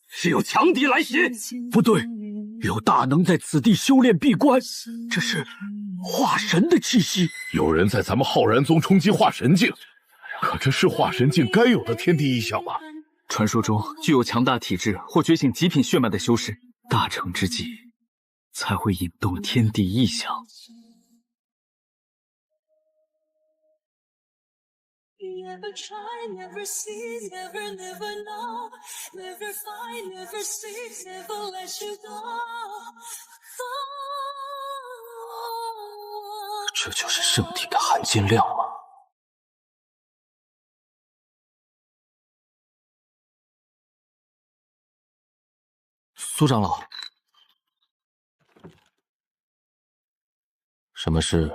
是有强敌来袭？不对，有大能在此地修炼闭关，这是化神的气息。有人在咱们浩然宗冲击化神境，可这是化神境该有的天地异象吗？传说中具有强大体质或觉醒极品血脉的修士，大成之际才会引动天地异象。Never try, never see, never, never know, never find, never seek, never let you go. 这就是圣体的含金量吗？苏长老，什么事？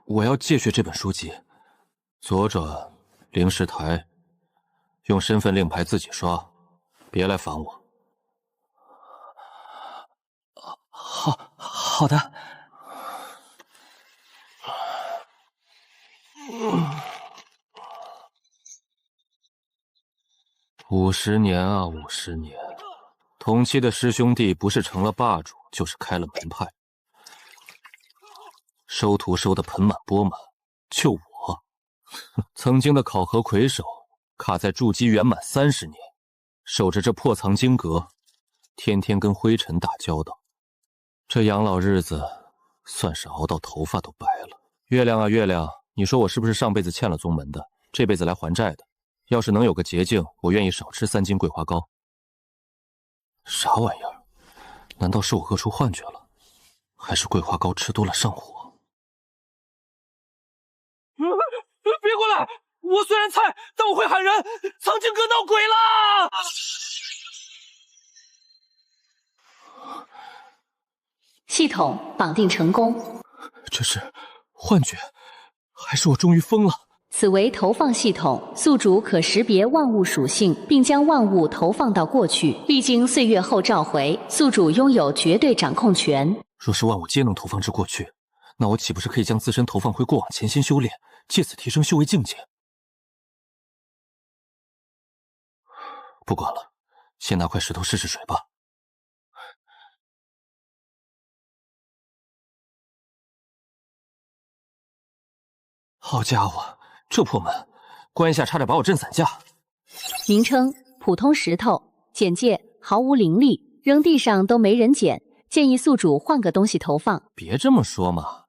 我要借阅这本书籍，左转灵石台，用身份令牌自己刷，别来烦我。好的。50年啊，50年，同期的师兄弟不是成了霸主，就是开了门派。收徒收得盆满钵满，就我，曾经的考核魁首，卡在筑基圆满30年，守着这破藏经阁，天天跟灰尘打交道，这养老日子算是熬到头发都白了。月亮啊月亮，你说我是不是上辈子欠了宗门的，这辈子来还债的？要是能有个捷径，我愿意少吃3斤桂花糕。啥玩意儿？难道是我饿出幻觉了？还是桂花糕吃多了上火？别过来！我虽然菜，但我会喊人。藏经阁闹鬼啦！系统绑定成功。这是幻觉，还是我终于疯了？此为投放系统，宿主可识别万物属性，并将万物投放到过去，历经岁月后召回，宿主拥有绝对掌控权。若是万物皆能投放至过去，那我岂不是可以将自身投放回过往潜心修炼，借此提升修为境界？不管了，先拿块石头试试水吧。好家伙，这破门，关一下差点把我震散架。名称：普通石头。简介：毫无灵力，扔地上都没人捡，建议宿主换个东西投放。别这么说嘛，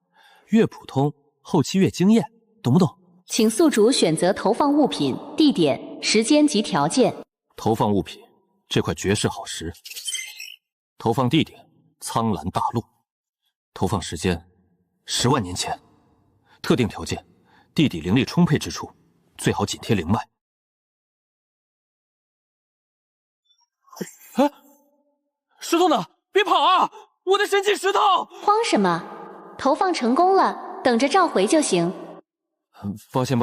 越普通，后期越惊艳，懂不懂？请宿主选择投放物品、地点、时间及条件。投放物品，这块绝世好石。投放地点，苍蓝大陆。投放时间，10万年前。特定条件，地底灵力充沛之处，最好紧贴灵脉。啊！石头呢？别跑啊！我的神奇石头！慌什么？投放成功了，等着召回就行。抱歉，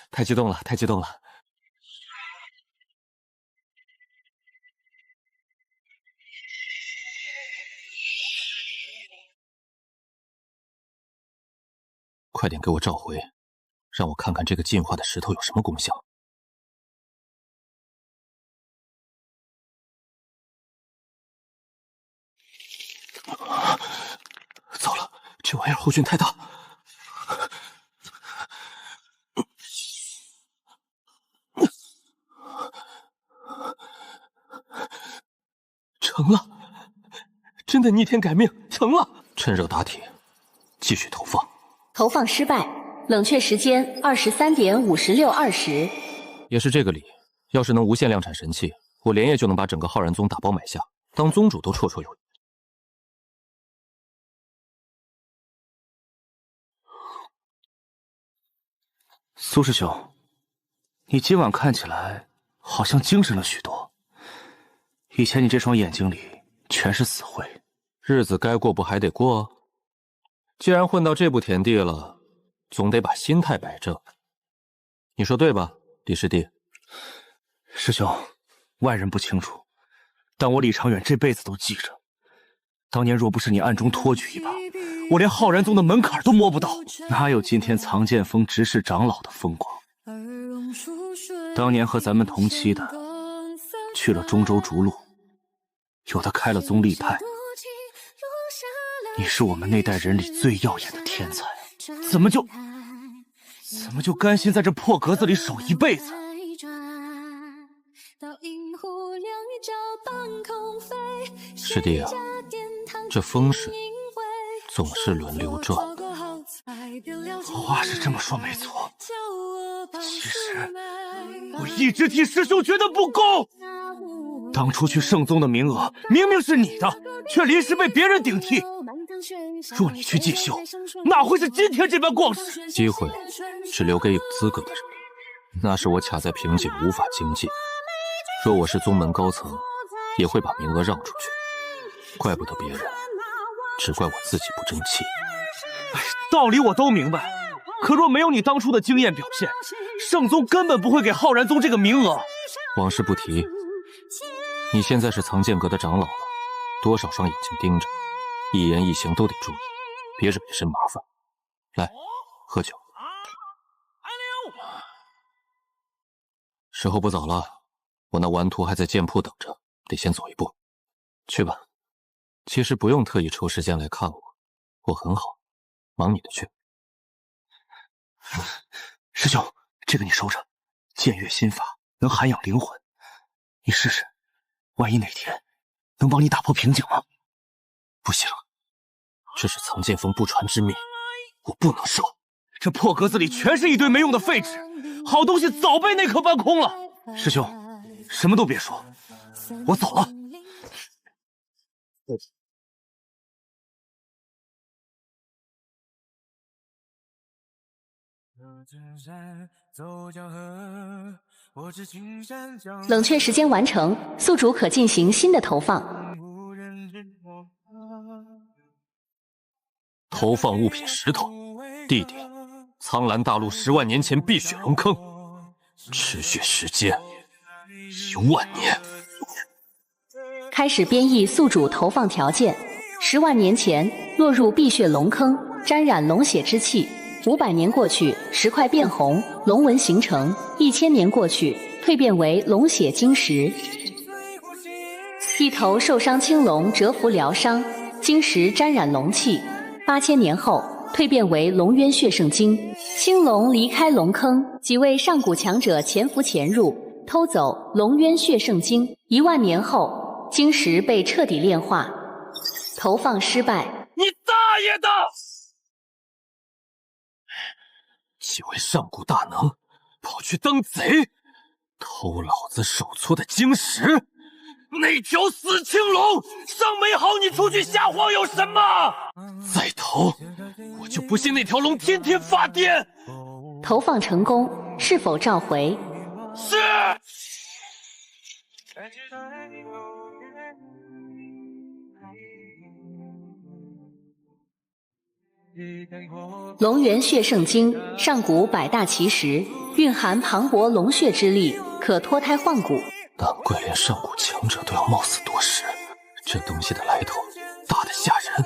太激动了，太激动了。快点给我召回，让我看看这个进化的石头有什么功效。糟了，这玩意儿后劲太大。成了，真的逆天改命，成了！趁热打铁，继续投放。投放失败，冷却时间23点5620。也是这个理，要是能无限量产神器，我连夜就能把整个浩然宗打包买下，当宗主都绰绰有余。苏师兄，你今晚看起来好像精神了许多。以前你这双眼睛里全是死灰，日子该过不还得过？既然混到这步田地了，总得把心态摆正。你说对吧，李师弟？师兄，外人不清楚，但我李长远这辈子都记着，当年若不是你暗中托举一把，我连浩然宗的门槛都摸不到，哪有今天藏剑峰执事长老的风光？当年和咱们同期的，去了中州逐鹿，有的开了宗立派。你是我们那代人里最耀眼的天才，怎么就甘心在这破格子里守一辈子？师弟啊，这风水总是轮流转的。话是这么说没错，其实我一直替师兄觉得不公。当初去圣宗的名额明明是你的，却临时被别人顶替。若你去进修，哪会是今天这般光世？机会只留给有资格的人，那是我卡在瓶颈无法精进。若我是宗门高层，也会把名额让出去。怪不得别人，只怪我自己不争气。道理我都明白，可若没有你当初的经验表现，圣宗根本不会给浩然宗这个名额。往事不提，你现在是藏剑阁的长老了，多少双眼睛盯着，一言一行都得注意，别惹一身麻烦。来，喝酒。时候不早了，我那顽徒还在剑铺等着，得先走一步。去吧，其实不用特意抽时间来看我，我很好，忙你的去。师兄，这个你收着，剑月心法能涵养灵魂，你试试，万一哪天能帮你打破瓶颈吗？不行，这是藏剑峰不传之秘，我不能收。这破格子里全是一堆没用的废纸，好东西早被那可搬空了。师兄，什么都别说，我走了。冷却时间完成，宿主可进行新的投放。投放物品石头，地点苍蓝大陆10万年前碧血龙坑，持续时间1万年。开始编译宿主投放条件：10万年前落入碧血龙坑，沾染龙血之气。500年过去，石块变红，龙纹形成；1000年过去，蜕变为龙血晶石。一头受伤青龙蛰伏疗伤，晶石沾染龙气。8000年后，蜕变为龙渊血圣晶。青龙离开龙坑，几位上古强者潜伏潜入，偷走龙渊血圣晶。1万年后，晶石被彻底炼化。投放失败。你大爷的！几位上古大能跑去当贼，偷老子手搓的晶石，那条死青龙尚没好，你出去瞎晃悠什么？再投，我就不信那条龙天天发癫。投放成功，是否召回？是。龙元血圣晶，上古百大奇石，蕴含磅礴龙血之力，可脱胎换骨。难怪连上古强者都要冒死夺食，这东西的来头大得吓人。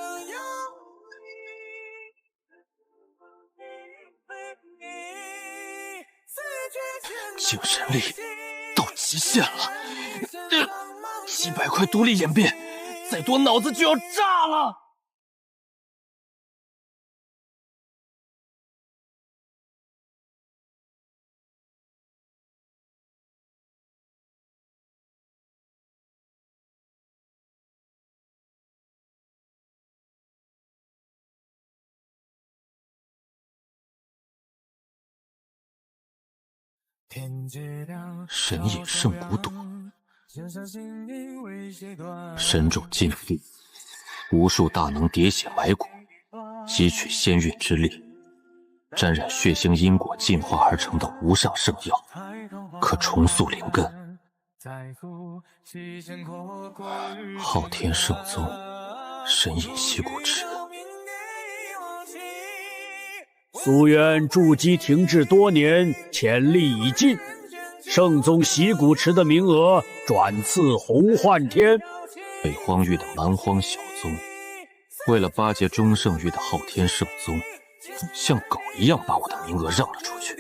精神力到极限了，700块独立演变，再多脑子就要炸了。神隐圣骨朵，神种尽复，无数大能喋血埋骨，汲取仙韵之力，沾染血腥因果进化而成的无上圣药，可重塑灵根。昊天圣宗，神隐溪谷池。苏渊筑基停滞多年，潜力已尽，圣宗习古池的名额转赐洪幻天。被荒域的蛮荒小宗为了巴结终圣域的昊天圣宗，像狗一样把我的名额让了出去。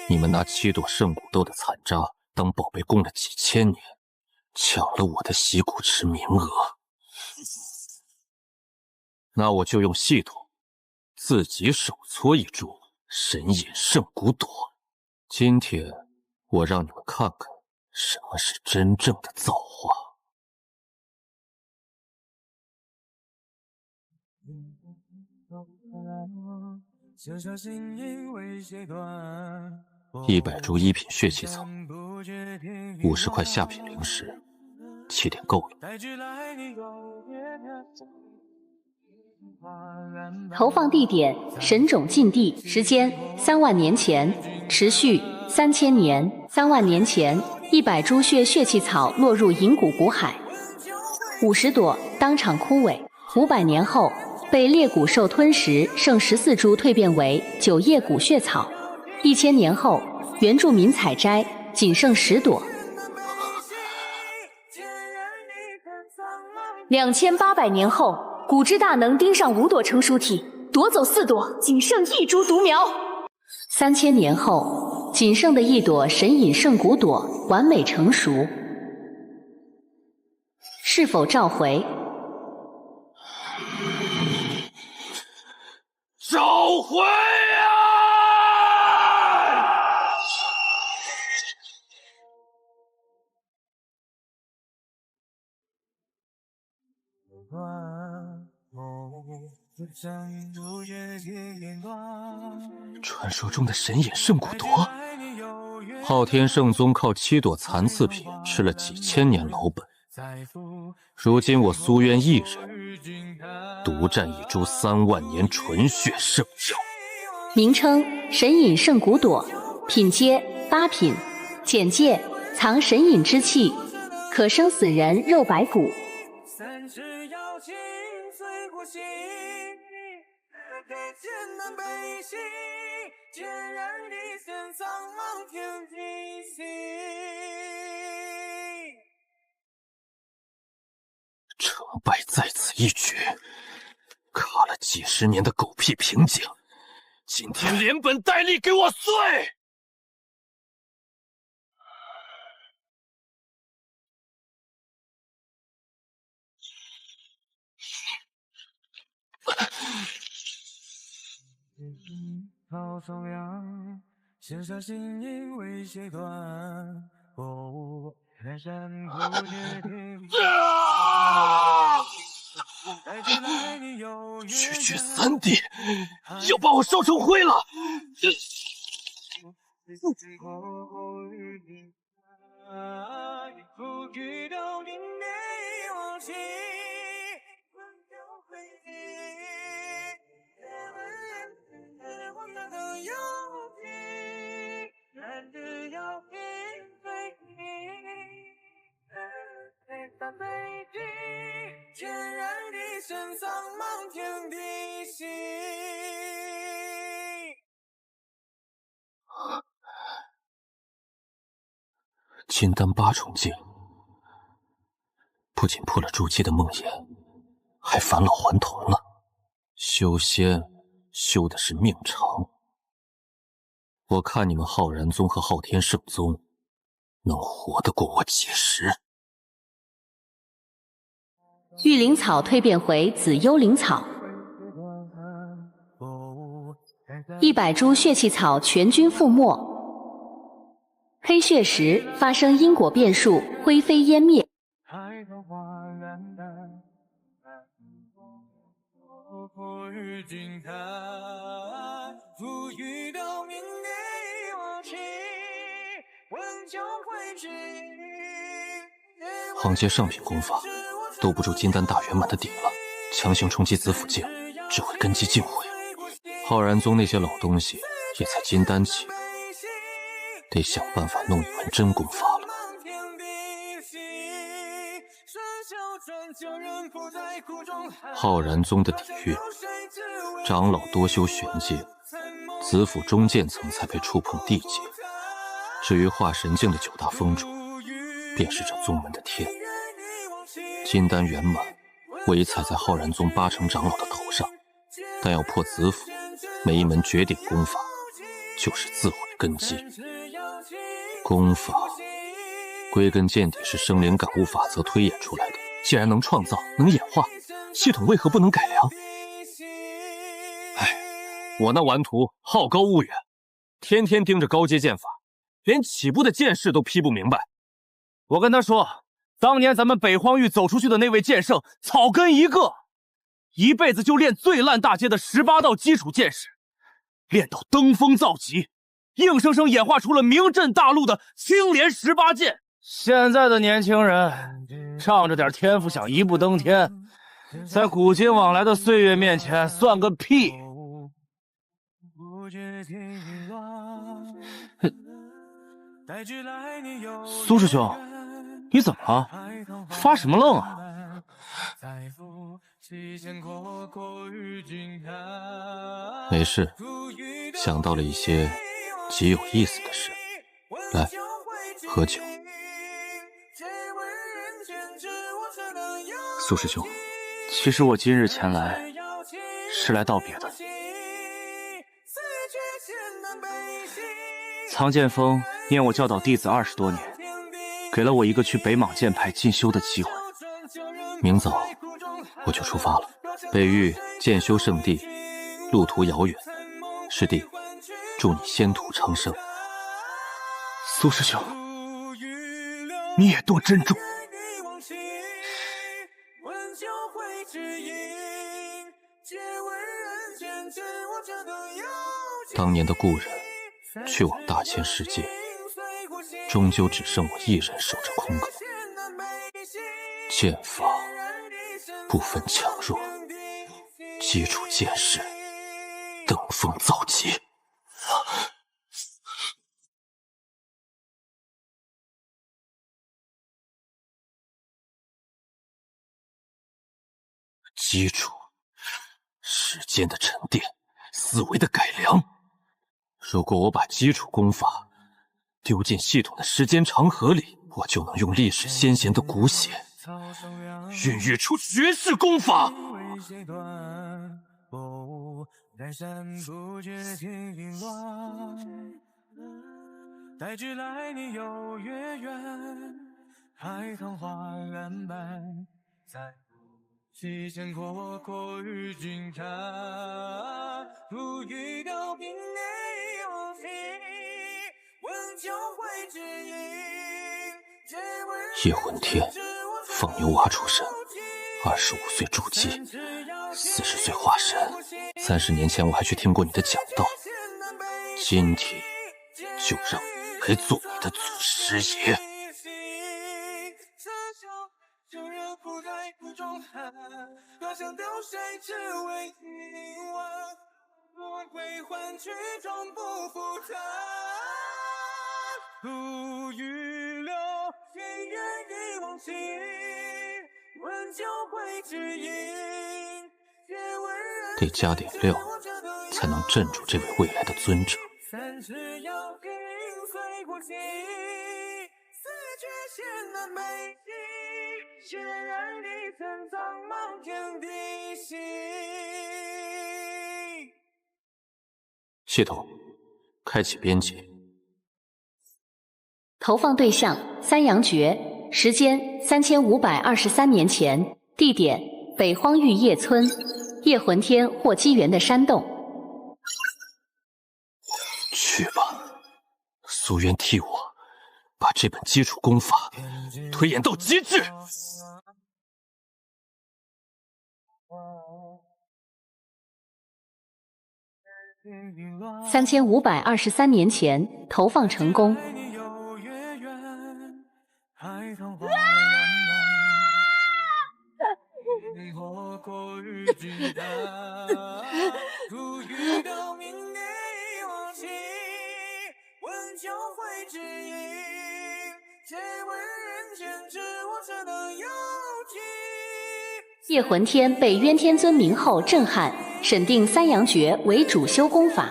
你们拿7朵圣骨豆的残渣当宝贝供了几千年，抢了我的洗骨池名额。那我就用系统自己手搓一株神隐圣骨朵。今天我让你们看看什么是真正的造化。100株一品血气草，50块下品灵石，7点够了。投放地点：神种禁地，时间3万年前，持续3000年。3万年前，100株血气草落入银谷谷海，50朵当场枯萎。500年后，被裂谷兽吞食，剩14株蜕变为9叶古血草。1000年后，原住民采摘，仅剩10朵。2800年后，古之大能盯上5朵成熟体，夺走4朵，仅剩1株独苗。3000年后，仅剩的1朵神隐圣骨朵完美成熟，是否召回？召回啊！传说中的神隐圣骨朵，昊天圣宗靠7朵残次品吃了几千年老本，如今我苏渊一人独占一株3万年纯血圣药。名称：神隐圣骨朵，品阶8品。简介：藏神隐之气，可生死人肉白骨。成败在此一举，卡了几10年的狗屁瓶颈，今天连本带利给我碎！区区3滴，要把我烧成灰了！金丹8重境，不仅破了筑基的梦魇，还返老还童了。修仙修的是命长，我看你们浩然宗和昊天圣宗能活得过我几时？玉灵草蜕变回紫幽灵草，100株血气草全军覆没。黑血石发生因果变数，灰飞烟灭。黄阶上品功法兜不住金丹大圆满的顶了，强行冲击子府境，只会根基尽毁。浩然宗那些老东西也才金丹期，得想办法弄一门真功法了。浩然宗的底蕴，长老多修玄阶，子府中剑层才被触碰地阶。至于化神境的9大峰主，便是这宗门的天。金丹圆满，我已踩在浩然宗8成长老的头上，但要破子府，每一门绝顶功法就是自毁根基。功法归根见底是生灵感悟法则推演出来的，既然能创造，能演化，系统为何不能改良？哎，我那顽徒好高骛远，天天盯着高阶剑法，连起步的剑势都批不明白。我跟他说，当年咱们北荒域走出去的那位剑圣，草根一个，一辈子就练最烂大阶的18道基础剑士，练到登峰造极，硬生生演化出了名震大陆的青莲18剑。现在的年轻人，仗着点天赋想一步登天，在古今往来的岁月面前算个屁！苏师兄，你怎么了？发什么愣啊？没事，想到了一些极有意思的事。来，喝酒。苏师兄，其实我今日前来是来道别的。藏剑锋念我教导弟子20多年，给了我一个去北莽剑派进修的机会。明早我就出发了。北域剑修圣地，路途遥远，师弟祝你仙途长生。苏师兄，你也多珍重。当年的故人去往大千世界，终究只剩我一人守着空阁。剑法不分强弱，基础剑势登峰造极。基础，时间的沉淀，思维的改良。如果我把基础功法丢进系统的时间长河里，我就能用历史先贤的骨血，孕育出绝世功法。待至来年有月圆，海棠花烂漫，在西线阔阔与君看，不遇到平内有情，问酒会知音。叶魂天，放牛娃出身，25岁筑基，40岁化神。30年前我还去听过你的讲道，今天就让我来做你的祖师爷。多想丢谁只为今晚，我会换取终不负他。不预留，谁愿意忘情？问酒会知音。得加点料，才能镇住这位未来的尊者。三尺遥平随过隙，四绝险难美景，血染一层苍茫天地心。系统，开启编辑。投放对象：三阳诀，时间3523年前，地点北荒域叶村，叶魂天或机缘的山洞。去吧，苏渊替我把这本基础功法推演到极致。3523年前，投放成功。叶魂天被渊天尊明后震撼，审定三阳诀为主修功法。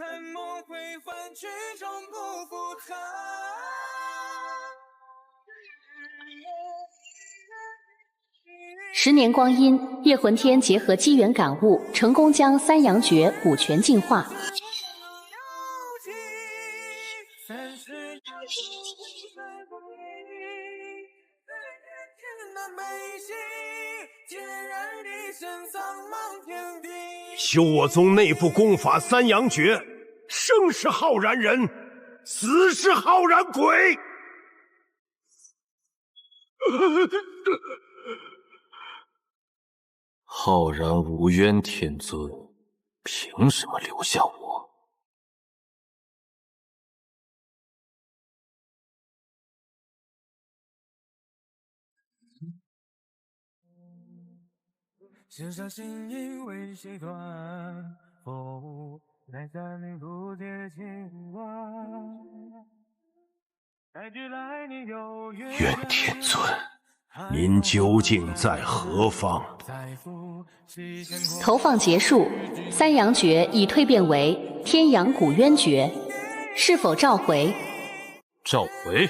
残梦回幻曲终不复他。10年光阴，叶魂天结合机缘感悟，成功将三阳诀补全净化。修我宗内部功法三阳诀，生是浩然人，死是浩然鬼。浩然无冤，天尊，凭什么留下我？写下心意为谁断？佛来三明不解情关。愿天尊，您究竟在何方？投放结束，三阳诀已蜕变为天阳古渊诀，是否召回？召回。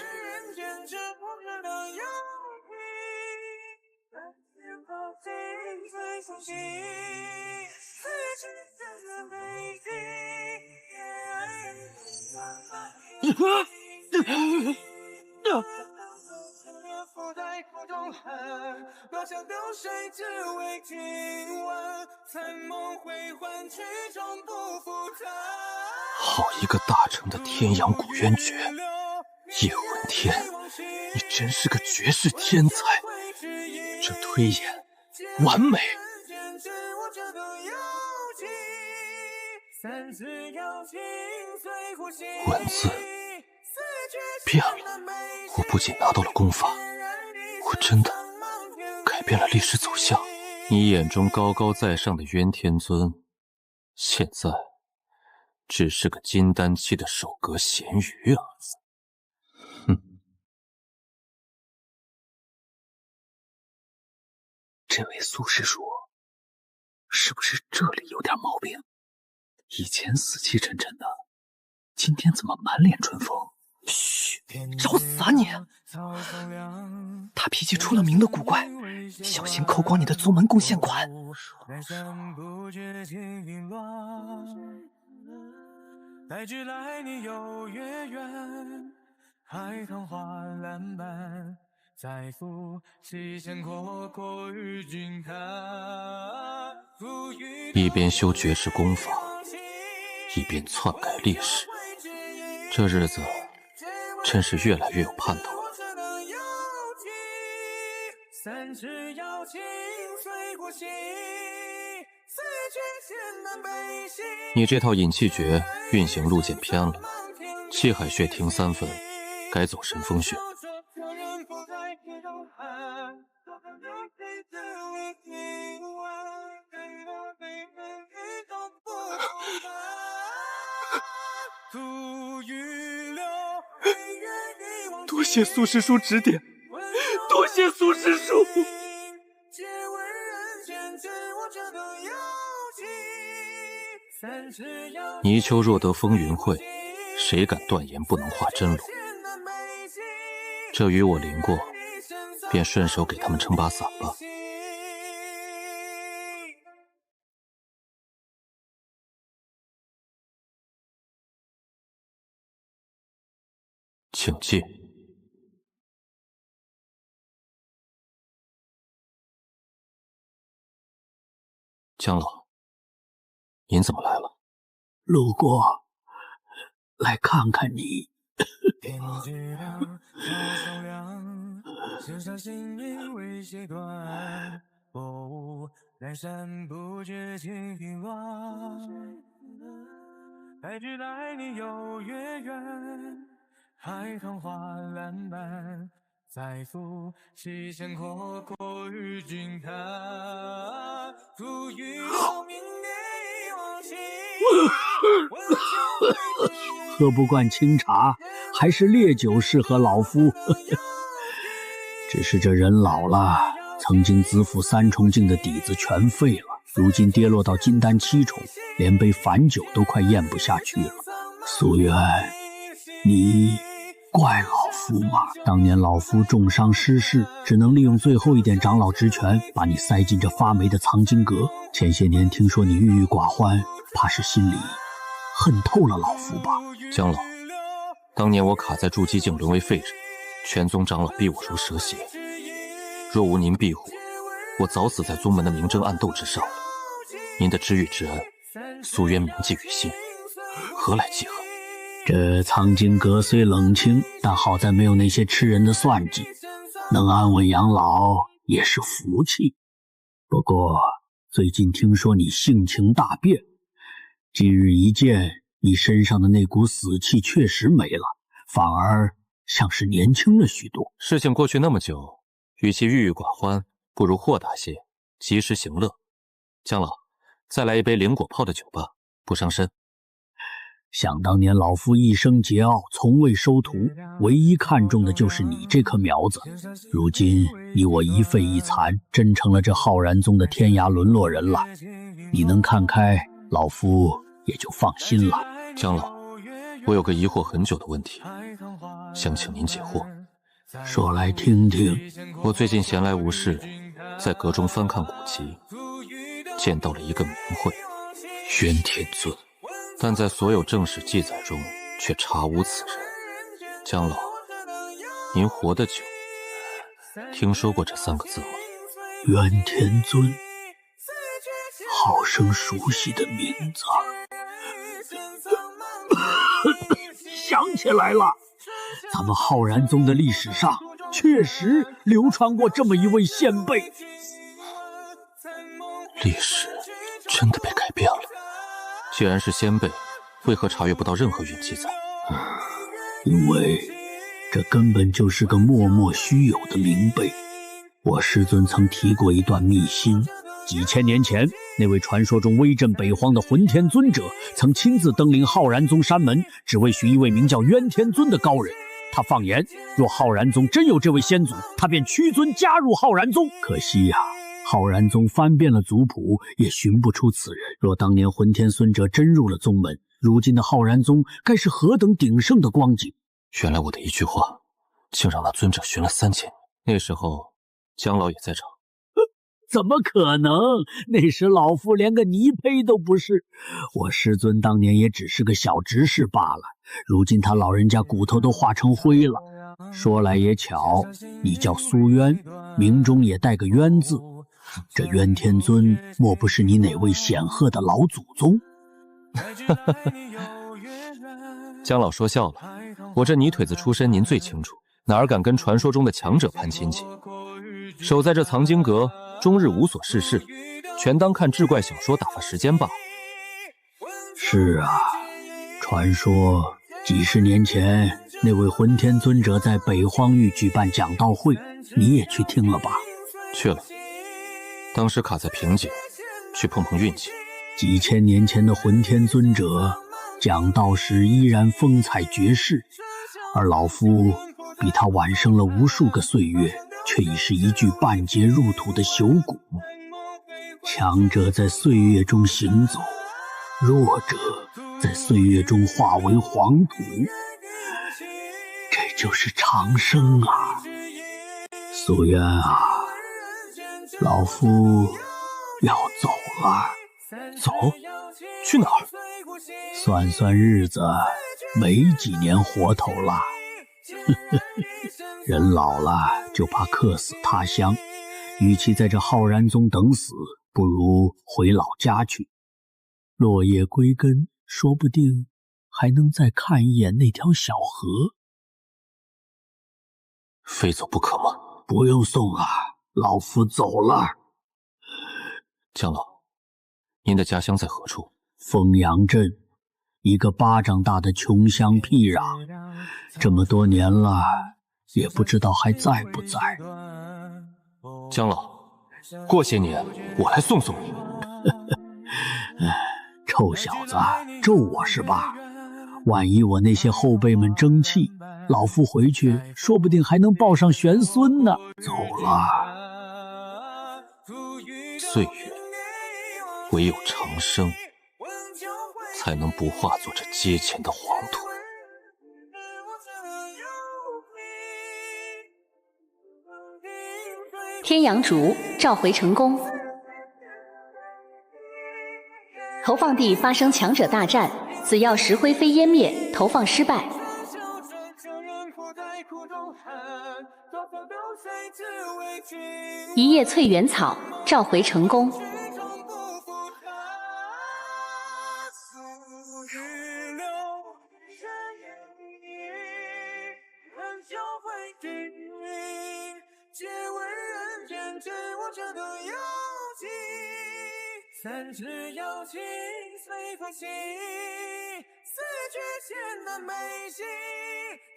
好一个大成的天阳古渊诀！叶魂天，你真是个绝世天才，这推演完美。文字变了，我不仅拿到了功法，我真的改变了历史走向。你眼中高高在上的渊天尊，现在只是个金丹期的守阁咸鱼啊！哼，这位苏师叔，是不是这里有点毛病？以前死气沉沉的，今天怎么满脸春风？嘘，找死啊你！他脾气出了名的古怪，小心扣光你的宗门贡献款。带去来你有月圆，海棠花烂漫，再赴西线阔阔与君看。一边修绝世功法，一边篡改历史，这日子真是越来越有盼头了。你这套引气诀运行路线偏了，气海穴停3分，该走神风穴。多谢苏师叔指点，多谢苏师叔。泥鳅若得风云会，谁敢断言不能化真龙？这与我灵过，便顺手给他们撑把伞吧。请进。江老，您怎么来了？路过，来看看你。海棠花烂漫，再赴西线阔阔与君看。喝不惯清茶，还是烈酒适合老夫。只是这人老了，曾经资赋3重境的底子全废了，如今跌落到金丹7重，连杯反酒都快咽不下去了。苏渊，你怪老夫吗？当年老夫重伤失势，只能利用最后一点长老职权，把你塞进这发霉的藏经阁。前些年听说你郁郁寡欢，怕是心里恨透了老夫吧？江老，当年我卡在筑基境沦为废人，全宗长老逼我如蛇蝎，若无您庇护，我早死在宗门的明争暗斗之上了。您的知遇之恩，苏渊铭记于心，何来记恨？这藏经阁虽冷清，但好在没有那些吃人的算计，能安稳养老也是福气。不过最近听说你性情大变，今日一见，你身上的那股死气确实没了，反而像是年轻了许多。事情过去那么久，与其郁郁寡欢，不如豁达些，及时行乐。江老，再来一杯灵果泡的酒吧，不伤身。想当年老夫一生桀骜，从未收徒，唯一看重的就是你这颗苗子。如今你我一废一残，真成了这浩然宗的天涯沦落人了。你能看开，老夫也就放心了。江老，我有个疑惑很久的问题，想请您解惑。说来听听。我最近闲来无事，在阁中翻看古籍，见到了一个名讳渊天尊，但在所有正史记载中却查无此人。江老，您活得久，听说过这3个字吗？渊天尊，好生熟悉的名字。想起来了，咱们浩然宗的历史上确实流传过这么一位先辈。历史真的被改变了。既然是先辈，为何查阅不到任何云记载？因为这根本就是个默默虚有的名辈。我师尊曾提过一段秘辛，几千年前，那位传说中威震北荒的混天尊者，曾亲自登临浩然宗山门，只为寻一位名叫渊天尊的高人。他放言，若浩然宗真有这位先祖，他便屈尊加入浩然宗。可惜呀，浩然宗翻遍了族谱，也寻不出此人。若当年混天尊者真入了宗门，如今的浩然宗该是何等鼎盛的光景。原来我的一句话，竟让那尊者寻了3000年。那时候，江老也在场。怎么可能？那时老夫连个泥胚都不是，我师尊当年也只是个小执事罢了。如今他老人家骨头都化成灰了。说来也巧，你叫苏渊，名中也带个渊字，这渊天尊莫不是你哪位显赫的老祖宗？江老说笑了，我这泥腿子出身您最清楚，哪儿敢跟传说中的强者攀亲戚？守在这藏经阁，终日无所事事，全当看志怪小说打发时间罢了。是啊，传说几十年前那位混天尊者在北荒域举办讲道会，你也去听了吧？去了，当时卡在瓶颈，去碰碰运气。几千年前的混天尊者讲道时依然风采绝世，而老夫比他晚生了无数个岁月，却已是一具半截入土的朽骨。强者在岁月中行走，弱者在岁月中化为黄土，这就是长生啊！苏渊啊，老夫要走了。走？去哪儿？算算日子，没几年活头了。人老了就怕客死他乡，与其在这浩然宗等死，不如回老家去。落叶归根，说不定还能再看一眼那条小河。非走不可吗？不用送了，老夫走了。江老，您的家乡在何处？丰阳镇，一个巴掌大的穷乡僻壤，这么多年了，也不知道还在不在。江老，过些年我来送送你。臭小子，咒我是吧？万一我那些后辈们争气，老夫回去说不定还能抱上玄孙呢。走了。岁月唯有长生，才能不化作这阶前的黄土。天阳烛召回成功，投放地发生强者大战，紫药石灰飞湮灭，投放失败。一叶翠原草召回成功。三只妖精随风起，四绝千难美兮，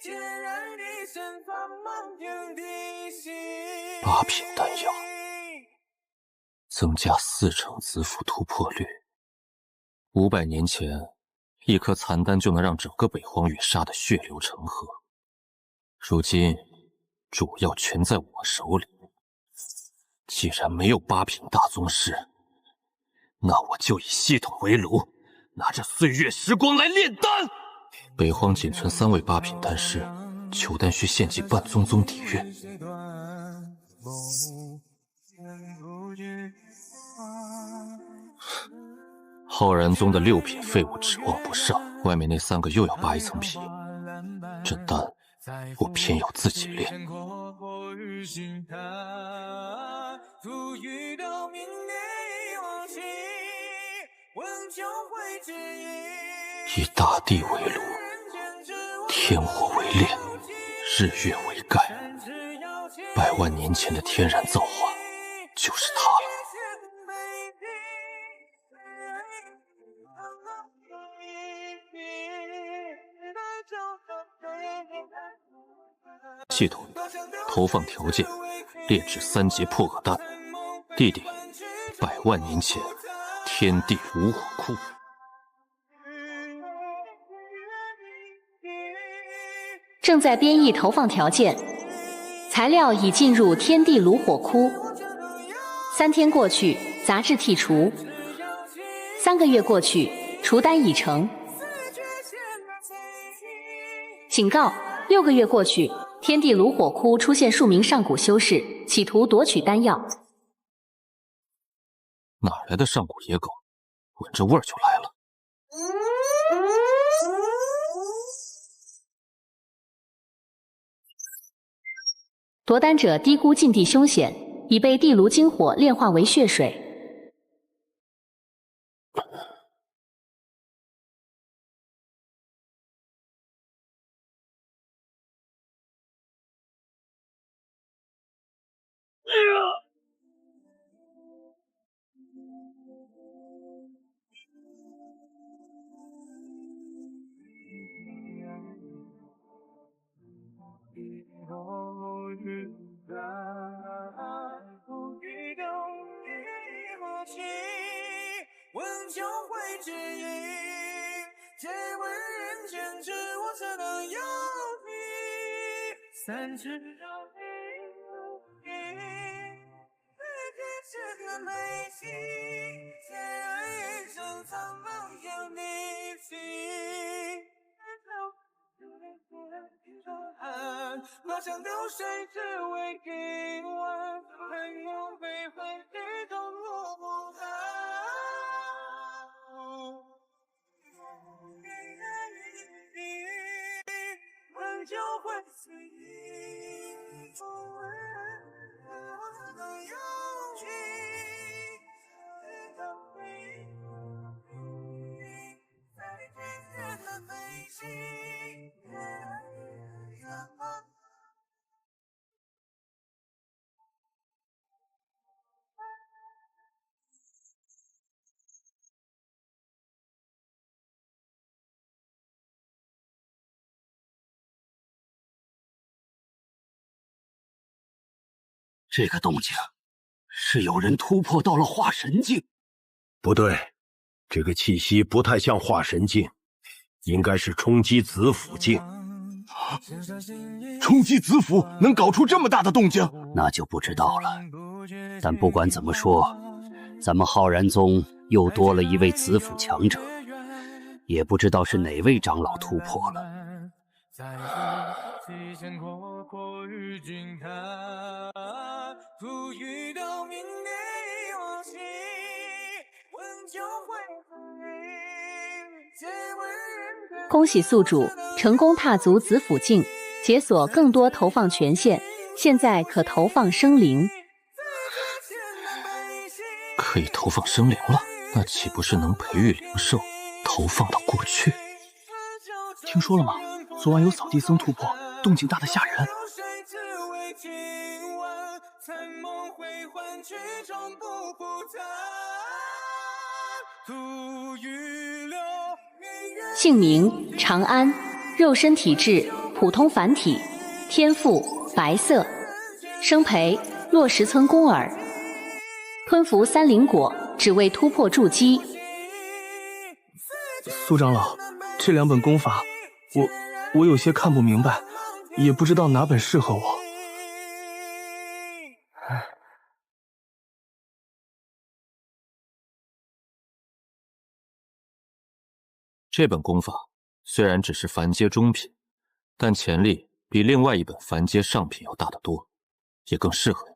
孑然一身繁忙天地兮。8品丹药，增加40%子府突破率。500年前，一颗残丹就能让整个北荒域杀得血流成河。如今，主要全在我手里。既然没有8品大宗师，那我就以系统为炉，拿着岁月时光来炼丹。北荒仅存3位8品丹师，求丹需献祭半宗宗底蕴。浩然宗的6品废物指望不上，外面那3个又要扒一层皮。这丹我偏要自己炼。以大地为炉，天火为炼，日月为盖，100万年前的天然造化就是它了。系统投放条件：炼制3阶破厄丹。地点：100万年前天地炉火窟。正在编译投放条件，材料已进入天地炉火窟。3天过去，杂质剔除。3个月过去，除丹已成。警告：6个月过去，天地炉火窟出现数名上古修士，企图夺取丹药。哪来的上古野狗？闻着味儿就来了。夺丹者低估禁地凶险，已被地炉精火炼化为血水。三只妖精如一，四绝千难美兮，孑然一身苍茫天地兮。马上流水只为一碗，恨有悲欢之中落不寒。温酒会随意，不问我的忧情，直到回忆，在之前的悲喜。这个动静是有人突破到了化神境？不对，这个气息不太像化神境，应该是冲击子府境。冲击子府能搞出这么大的动静？那就不知道了。但不管怎么说，咱们浩然宗又多了一位子府强者，也不知道是哪位长老突破了。恭喜宿主成功踏足子府境，解锁更多投放权限，现在可投放生灵。可以投放生灵了，那岂不是能培育灵兽，投放到过去？听说了吗？昨晚有扫地僧突破，动静大得吓人。姓名长安，肉身体质普通凡体，天赋白色，生培落石村宫耳，吞服三灵果，只为突破筑基。苏长老，这2本功法，我有些看不明白，也不知道哪本适合我。这本功法虽然只是凡阶中品，但潜力比另外一本凡阶上品要大得多，也更适合你。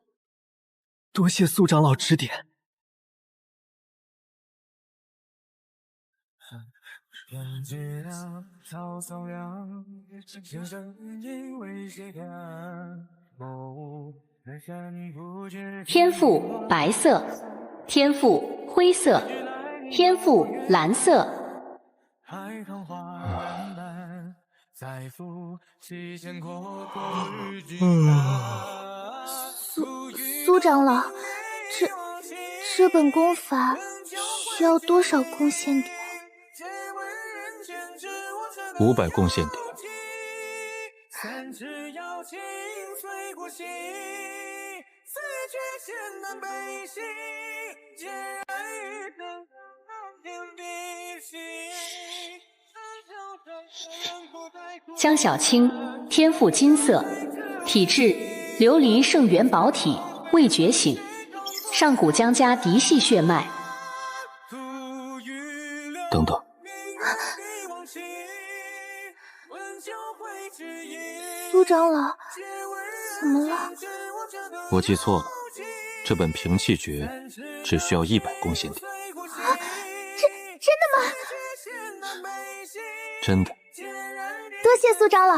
多谢苏长老指点。天赋白色，天赋灰色，天赋蓝色。苏长老，这本功法需要多少贡献点？500贡献点。江小青，天赋金色，体质琉璃圣元宝体，未觉醒，上古江家嫡系血脉。等等，苏长老，怎么了？我记错了，这本平气诀只需要100贡献点。啊，真的吗？真的。多谢苏长老。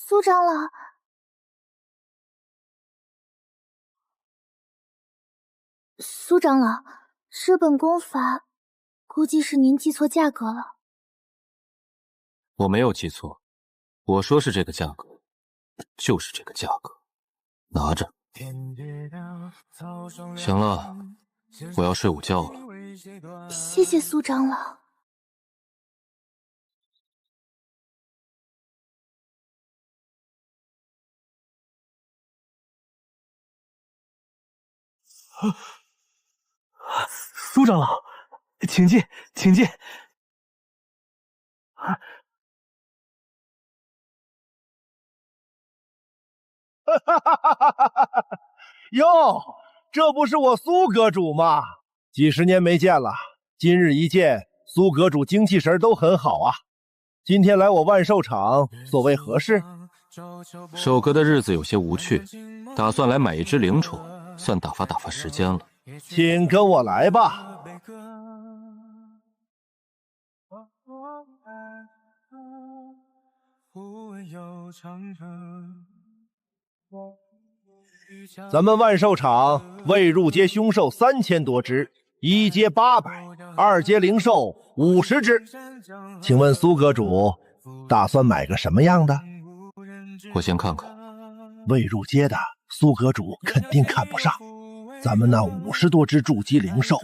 苏长老，苏长老，这本功法估计是您记错价格了。我没有记错，我说是这个价格，就是这个价格，拿着。行了，我要睡午觉了。谢谢苏长老。苏长老，请进，请进。哟，这不是我苏阁主吗？几十年没见了，今日一见，苏阁主精气神都很好啊。今天来我万寿场，所谓何事？守阁的日子有些无趣，打算来买一只灵宠，算打发打发时间了。请跟我来吧。咱们万寿场未入阶凶兽3000多只，1阶800， 2阶灵兽50只。请问苏阁主打算买个什么样的？我先看看。未入阶的苏阁主肯定看不上。咱们那50多只筑基灵兽，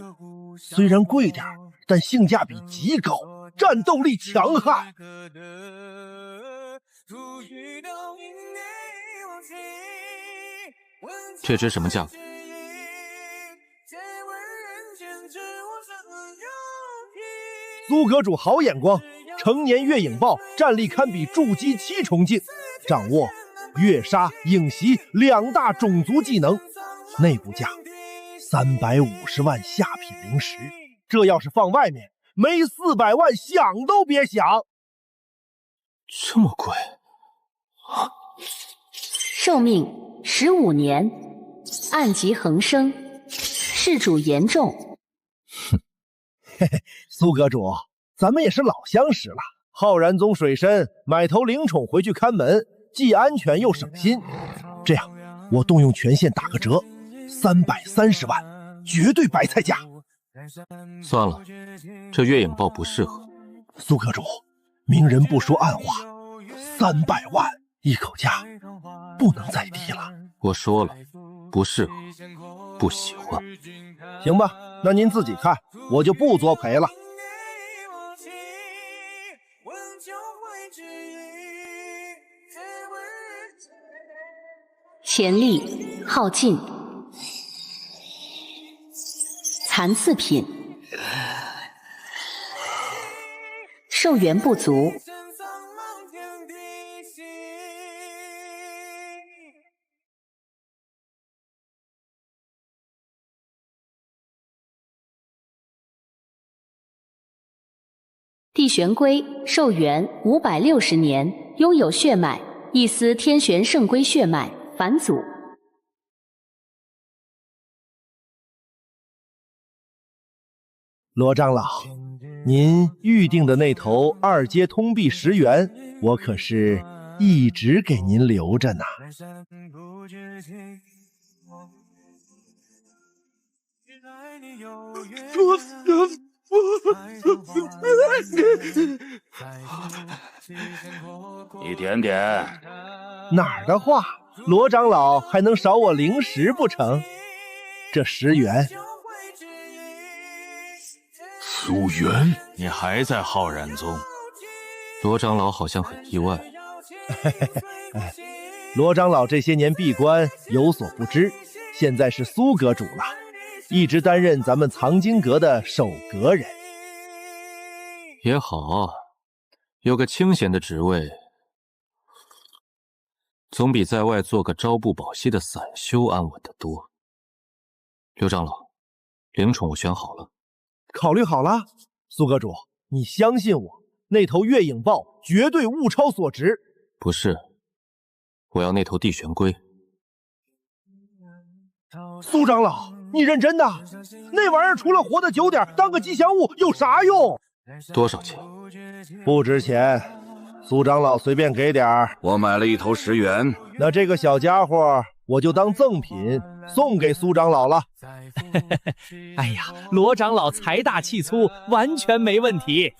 虽然贵点，但性价比极高，战斗力强悍。这只什么价格？苏阁主好眼光，成年月影豹战力堪比筑基7重境，掌握月杀、影袭2大种族技能，内部价350万下品灵石，这要是放外面，没400万想都别想。这么贵？寿命15年，暗疾横生，事主严重。嘿嘿，苏阁主，咱们也是老相识了。浩然宗水深，买头灵宠回去看门，既安全又省心。这样，我动用权限打个折，330万，绝对白菜价。算了，这月影豹不适合。苏阁主，明人不说暗话，300万一口价，不能再低了。我说了，不适合，不喜欢。行吧，那您自己看，我就不作陪了。潜力耗尽，残次品，寿元不足。地玄龟寿元560年，拥有血脉，一丝天玄圣龟血脉，返祖。罗长老，您预定的那头2阶通臂10元，我可是一直给您留着呢。一点点。哪儿的话，罗长老还能少我灵石不成？这10元。苏元，你还在浩然宗？罗长老好像很意外。罗长老这些年闭关有所不知，现在是苏阁主了，一直担任咱们藏经阁的守阁人。也好，有个清闲的职位，总比在外做个朝不保夕的散修安稳得多。刘长老，灵宠我选好了。考虑好了，苏阁主，你相信我，那头月影豹绝对物超所值。不是，我要那头地玄龟。苏长老，你认真的？那玩意儿除了活得久点，当个吉祥物有啥用？多少钱？不值钱，苏长老随便给点儿。我买了一头10元。那这个小家伙我就当赠品送给苏长老了。哎呀，罗长老财大气粗，完全没问题。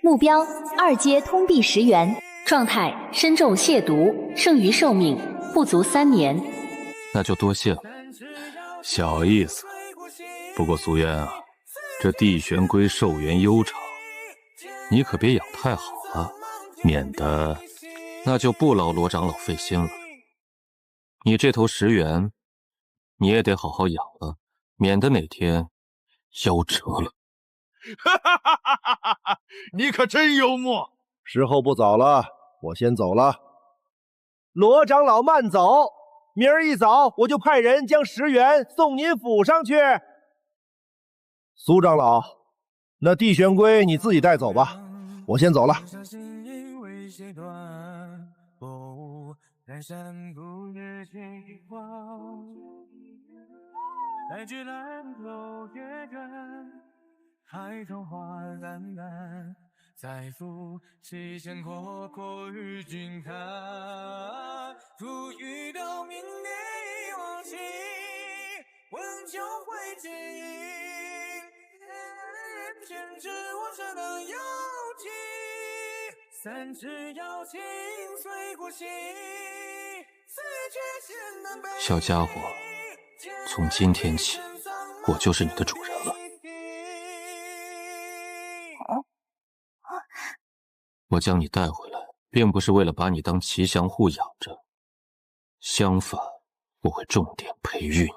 目标2阶通臂10元，状态身中亵渎，剩余寿命不足3年。那就多谢了。小意思。不过苏渊啊，这地玄龟寿元悠长，你可别养太好了，免得……那就不劳罗长老费心了。你这头10元，你也得好好养了，免得哪天夭折了。你可真幽默。时候不早了，我先走了。罗长老慢走，明儿一早我就派人将10元送您府上去。苏长老，那地玄龟你自己带走吧，我先走了。海棠花烂漫，再赴期间阔阔与君看。不遇到明月往昔，温酒会知音。偏执我这等妖气，3尺瑶琴随过隙。小家伙，从今天起，我就是你的主人了。我将你带回来，并不是为了把你当吉祥物养着，相反，我会重点培育你。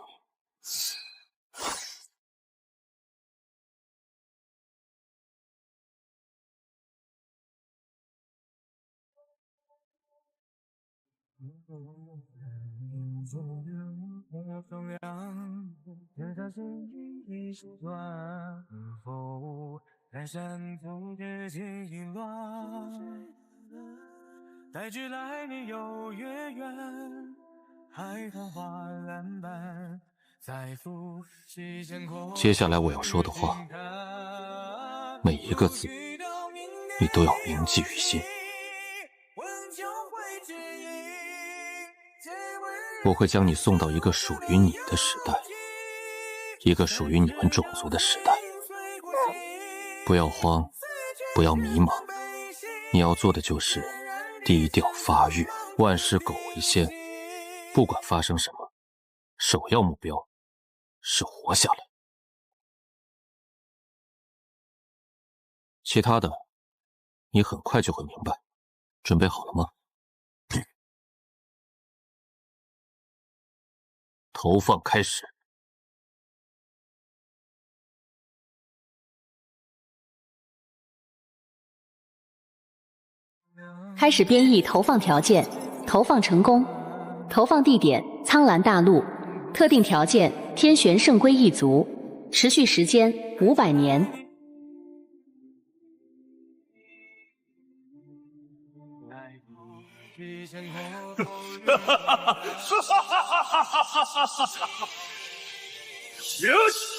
带去来年有月圆，海棠花烂漫，再赴西间空。接下来我要说的话，每一个字，你都要铭记于心。我会将你送到一个属于你的时代，一个属于你们种族的时代。不要慌，不要迷茫，你要做的就是低调发育，万事苟为先。不管发生什么，首要目标是活下来。其他的，你很快就会明白。准备好了吗？投放开始。开始编译投放条件，投放成功。投放地点：苍兰大陆。特定条件：天玄圣龟一族。持续时间：500年。有喜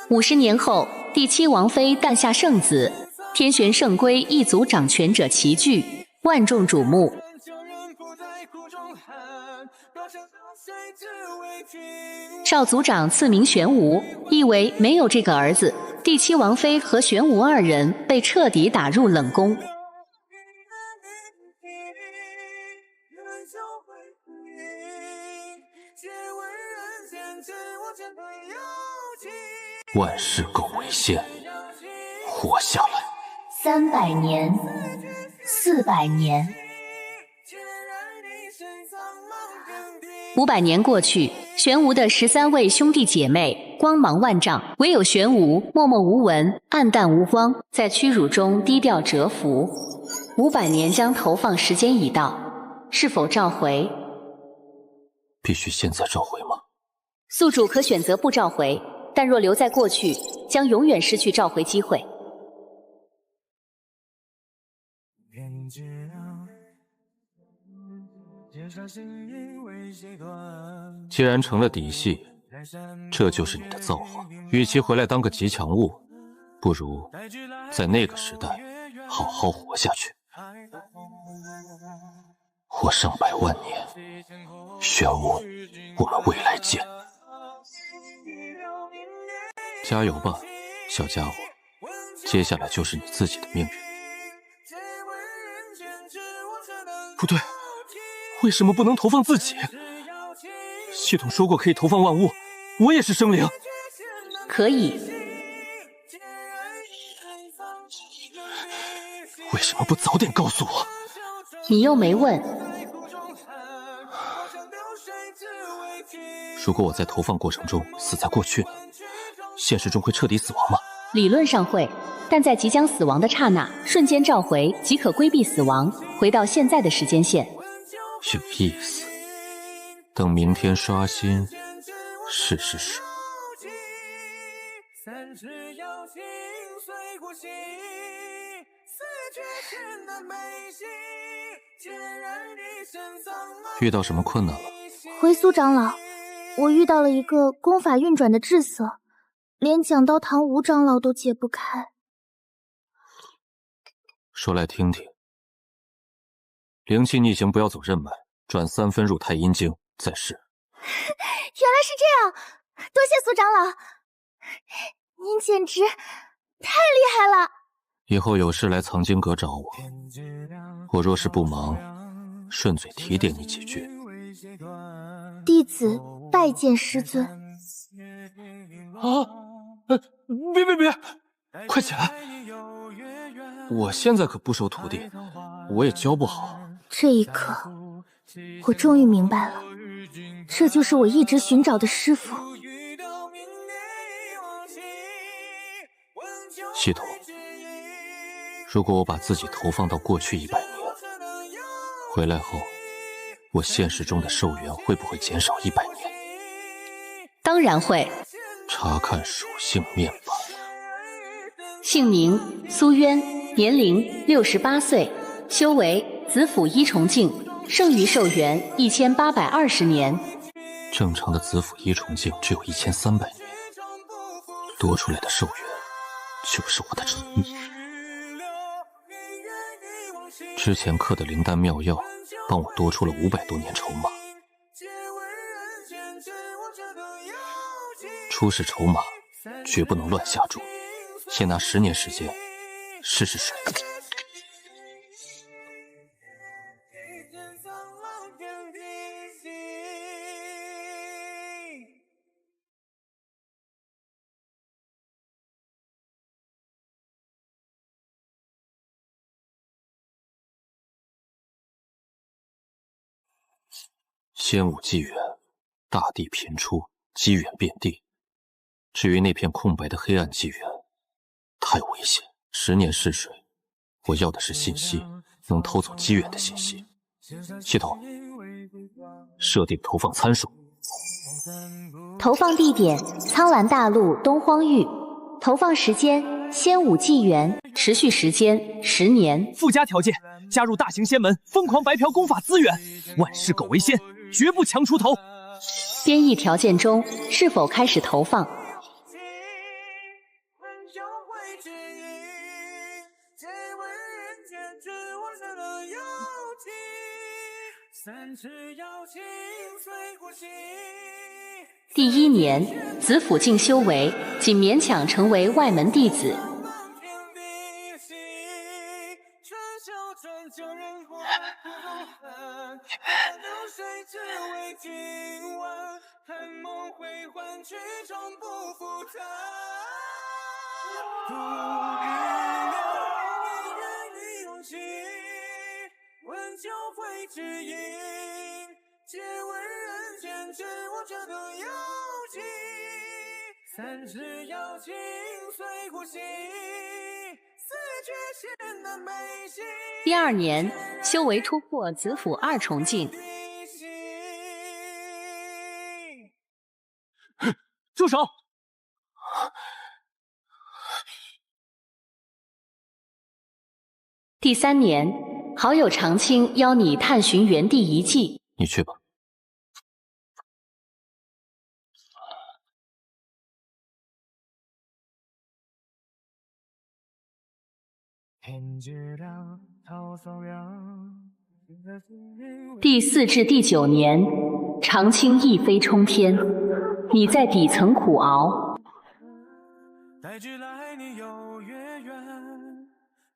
！50年后，第7王妃诞下圣子，天玄圣龟一族掌权者齐聚，万众瞩目。少族长赐名玄武，意为没有这个儿子，第7王妃和玄武二人被彻底打入冷宫。万事苟为先，活下来。300年，400年，500年过去，玄武的13位兄弟姐妹光芒万丈，唯有玄武默默无闻，黯淡无光，在屈辱中低调蛰伏。500年将投放时间已到，是否召回？必须现在召回吗？宿主可选择不召回，但若留在过去，将永远失去召回机会。既然成了嫡系，这就是你的造化。与其回来当个吉祥物，不如在那个时代好好活下去，活上百万年。玄武，我们未来见。加油吧，小家伙，接下来就是你自己的命运。不对，为什么不能投放自己？系统说过可以投放万物，我也是生灵。可以。为什么不早点告诉我？你又没问。如果我在投放过程中死在过去呢？现实中会彻底死亡吗？理论上会，但在即将死亡的刹那，瞬间召回即可规避死亡，回到现在的时间线。有意思。等明天刷新，试试水。遇到什么困难了？回苏长老，我遇到了一个功法运转的滞塞，连讲道堂吴长老都解不开。说来听听。灵气逆行不要走任脉，转3分入太阴经，再试。原来是这样，多谢苏长老，您简直太厉害了。以后有事来藏经阁找我，我若是不忙，顺嘴提点你几句。弟子拜见师尊。别，快起来！我现在可不收徒弟，我也教不好。这一刻，我终于明白了，这就是我一直寻找的师傅。系统，如果我把自己投放到过去100年，回来后，我现实中的寿元会不会减少100年？当然会。查看属性面板。姓名苏渊，年龄68岁，修为子府一重境，剩余寿元1820年。正常的子府一重境只有1300年，多出来的寿元就是我的诚意。之前刻的灵丹妙药帮我多出了500多年筹码，出示筹码绝不能乱下注，先拿10年时间试试水。仙武纪元，大地频出，机缘遍地。至于那片空白的黑暗纪元，太危险。10年试水，我要的是信息，能偷走机缘的信息。系统，设定投放参数。投放地点：苍兰大陆东荒域。投放时间：仙武纪元。持续时间10年。附加条件：加入大型仙门，疯狂白嫖功法资源，万事苟为先，绝不强出头。编译条件中是否开始投放？第1年，子府境修为仅勉强成为外门弟子。第2年，修为突破子府2重境。住手！第3年，好友长青邀你探寻原地遗迹。你去吧。第4至第9年，长青一飞冲天，你在底层苦熬。带之来你有月圆，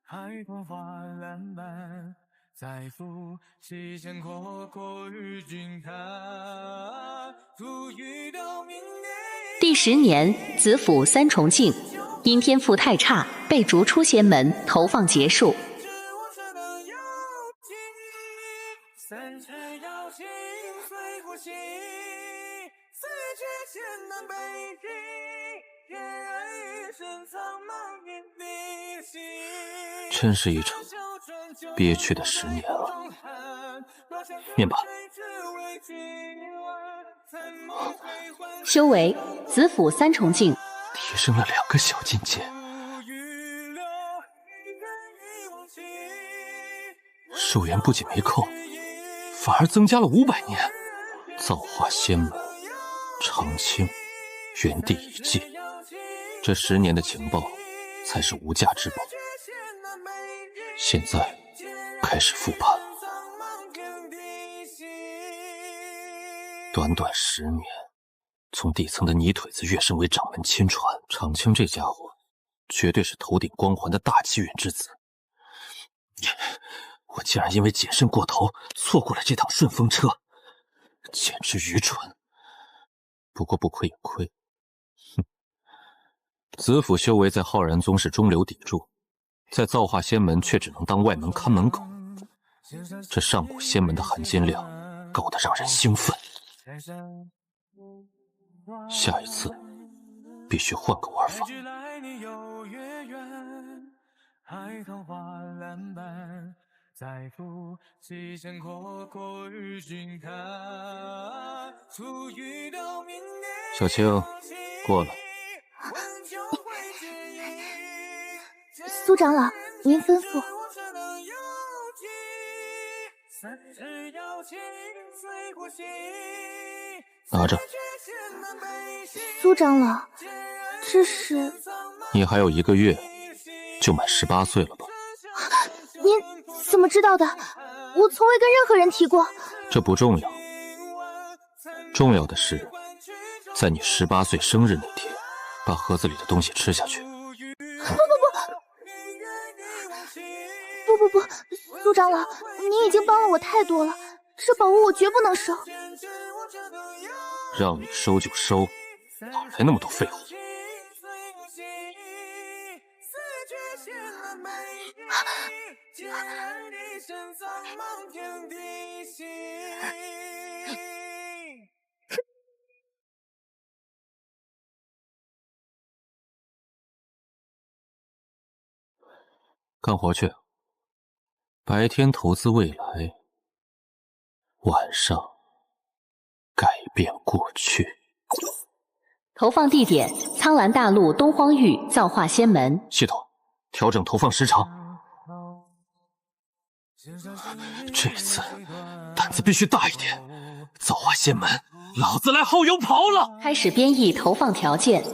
海风花烂漫，再赴西线阔阔与君看，足遇到明年。第10年，子府3重境，因天赋太差，被逐出仙门，投放结束。真是一场憋屈的10年了。念吧。修为子府3重境，提升了2个小境界。寿元不仅没扣，反而增加了500年。造化仙门，长青，原地遗迹，这10年的情报才是无价之宝。现在开始复盘。短短10年，从底层的泥腿子跃升为掌门亲传，长青这家伙绝对是头顶光环的大机缘之子。我竟然因为谨慎过头，错过了这趟顺风车，简直愚蠢。不过不亏也亏，子府修为在浩然宗是中流砥柱，在造化仙门却只能当外门看门狗。这上古仙门的含金量高得让人兴奋。下一次必须换个玩法。海棠花烂漫，再赴西山阔阔与君看。初遇到明年小青，过来。苏长老，您吩咐。拿着。苏长老，这是……你还有1个月就满18岁了吧？您怎么知道的？我从未跟任何人提过。这不重要，重要的是，在你18岁生日那天，把盒子里的东西吃下去。不，苏长老，您已经帮了我太多了，这宝物我绝不能收。让你收就收，哪来那么多废话？干活去。白天投资未来，晚上改变过去。投放地点：苍兰大陆东荒域造化仙门。系统调整投放时长。这次胆子必须大一点。造化仙门，老子来薅油刨了！开始编译投放条件。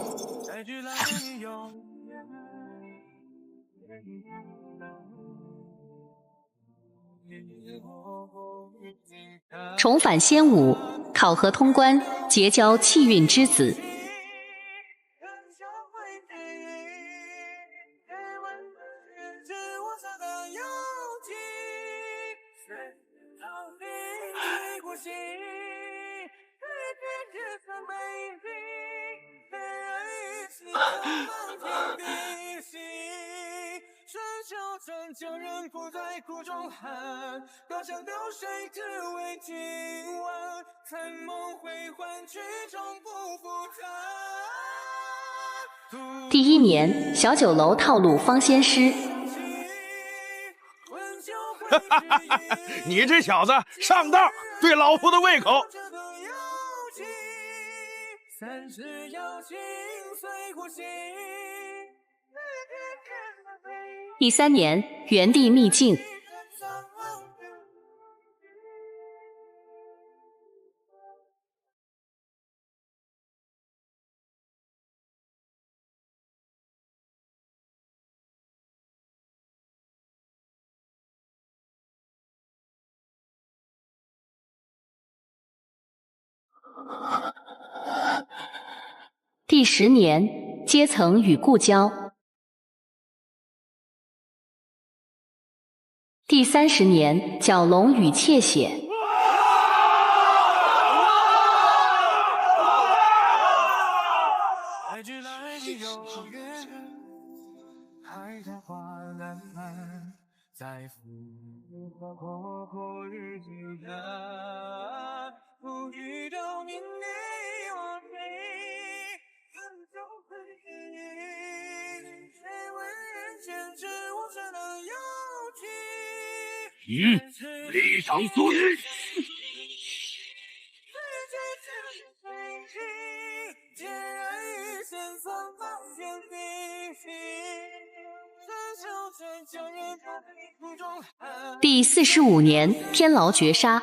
重返仙武，考核通关，结交气运之子。将人扑在苦中寒，高墙流水只为今晚，残梦回幻曲终不复他。第1年，小酒楼套路方仙师。你这小子上当，对老夫的胃口。第3年，原地秘境。第10年，阶层与故交。第30年，蛟龙与窃血。立场肃立。第45年，天牢绝杀。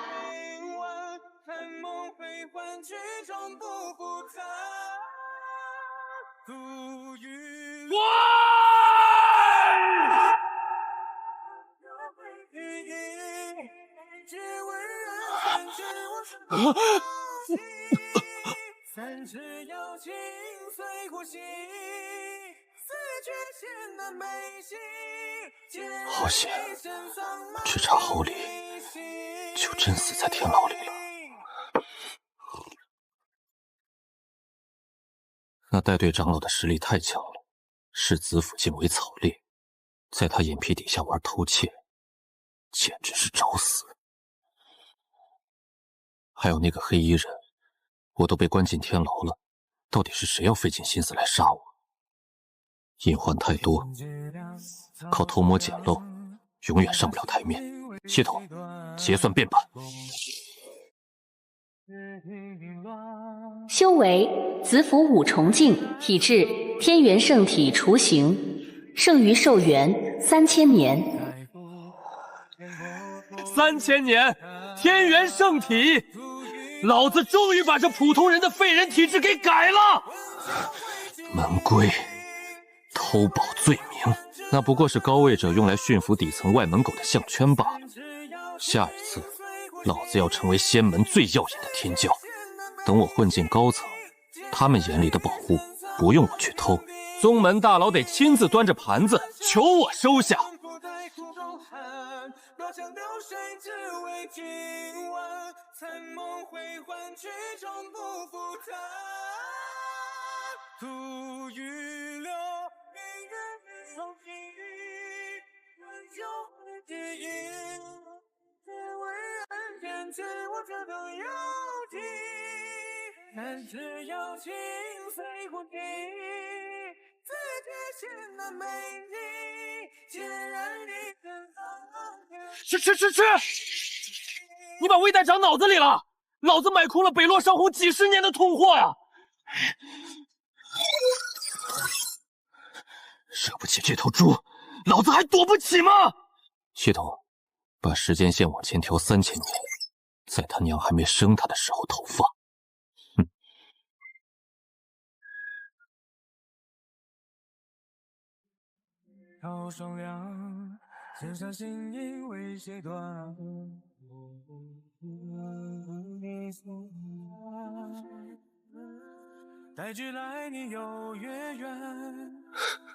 好险，只差侯离，就真死在天牢里了。那带队长老的实力太强了，视子府竟为草猎，在他眼皮底下玩偷窃，简直是找死。还有那个黑衣人，我都被关进天牢了，到底是谁要费尽心思来杀我？隐患太多，靠偷摸捡漏，永远上不了台面。系统，结算变版。修为子府五重境，体质天元圣体雏形，剩余寿元3000年。3000年，天元圣体，老子终于把这普通人的废人体质给改了。门规，偷宝罪名，那不过是高位者用来驯服底层外门狗的项圈罢了。下一次，老子要成为仙门最耀眼的天骄。等我混进高层，他们眼里的宝物不用我去偷，宗门大佬得亲自端着盘子求我收下。但只要心随呼吸，最贴心的美丽，竟然你吃！你把魏代长脑子里了！老子买空了北洛上红几十年的通货呀！惹不起这头猪，老子还躲不起吗？系统，把时间线往前调3000年，在他娘还没生他的时候投放。靠双梁，写下心因为谁断？带去来你有月圆，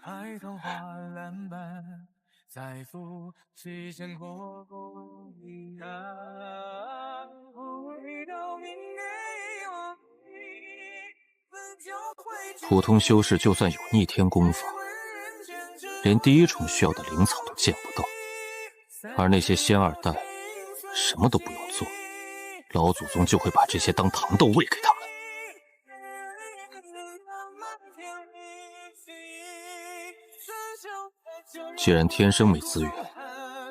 海棠花烂漫，再赴西线过不一样。普通修士就算有逆天功法，连第一重需要的灵草都见不到，而那些仙二代什么都不用做，老祖宗就会把这些当糖豆喂给他们。既然天生没资源，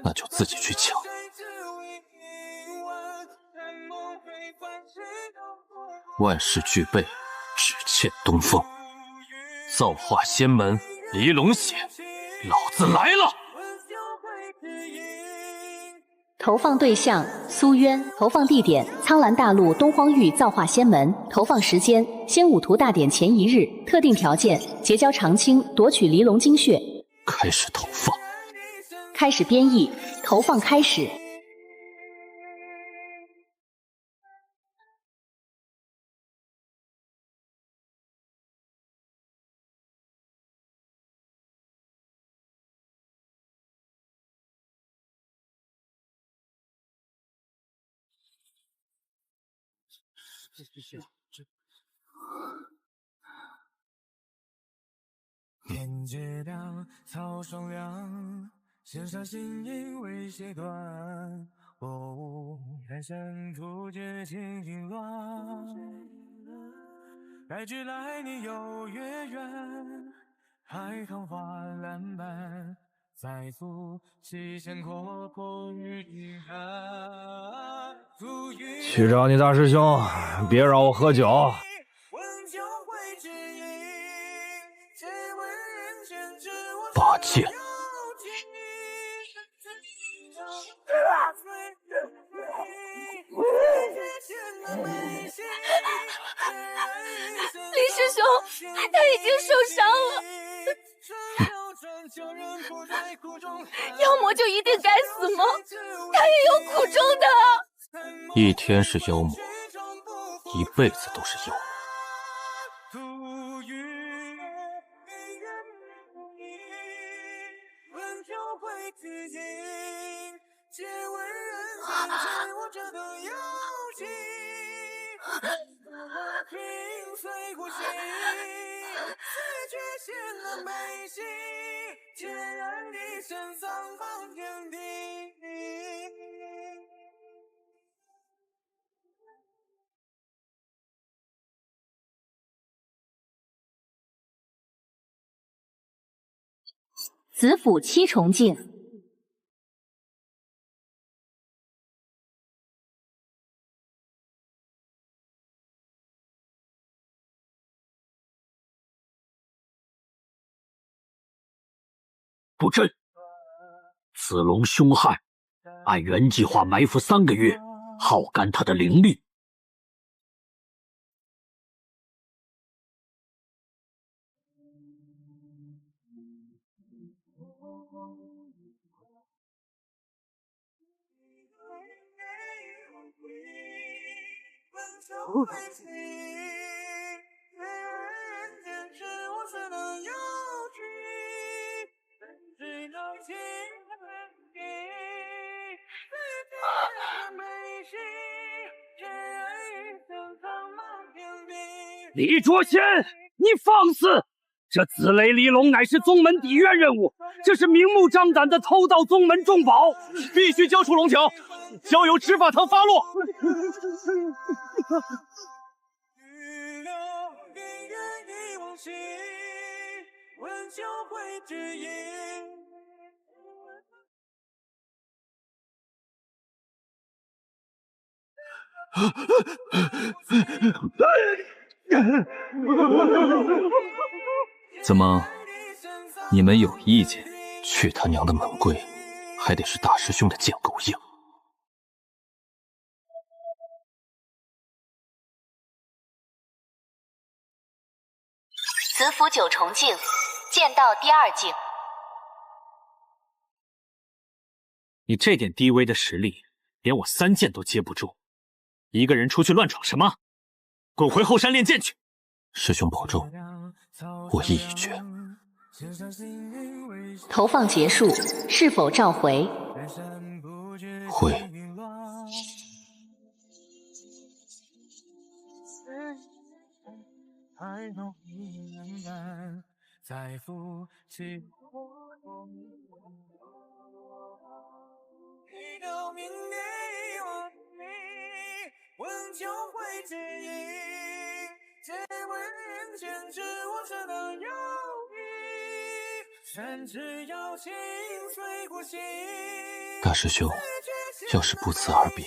那就自己去抢。万事俱备，只欠东风。造化仙门，离龙血，老子来了！投放对象苏渊，投放地点苍兰大陆东荒域造化仙门，投放时间仙武图大典前1日，特定条件结交长青，夺取离龙精血。开始投放，开始编译，投放开始。天阶亮，草霜凉，线上心因为谁断？我无人生突厥情绪乱，该聚来你有月圆，海棠花烂漫，再赴西线阔破雨停寒。去找你大师兄，别让我喝酒。八戒，李师兄，他已经受伤了，妖魔就一定该死吗？他也有苦衷的。一天是妖魔，一辈子都是妖魔。子府七重镜。布阵，此龙凶悍，按原计划埋伏3个月，耗干他的灵力。李卓仙，你放肆！这紫雷离龙乃是宗门底院任务，这是明目张胆的偷盗宗门重宝，必须交出龙条，交由执法堂发落。怎么，你们有意见？去他娘的门规，还得是大师兄的贱狗硬。子府9重镜，剑道第2境。你这点低微的实力，连我3剑都接不住，一个人出去乱闯什么？滚回后山练剑去！师兄保重，我意已决。投放结束，是否召回？会。大师兄，要是不辞而别，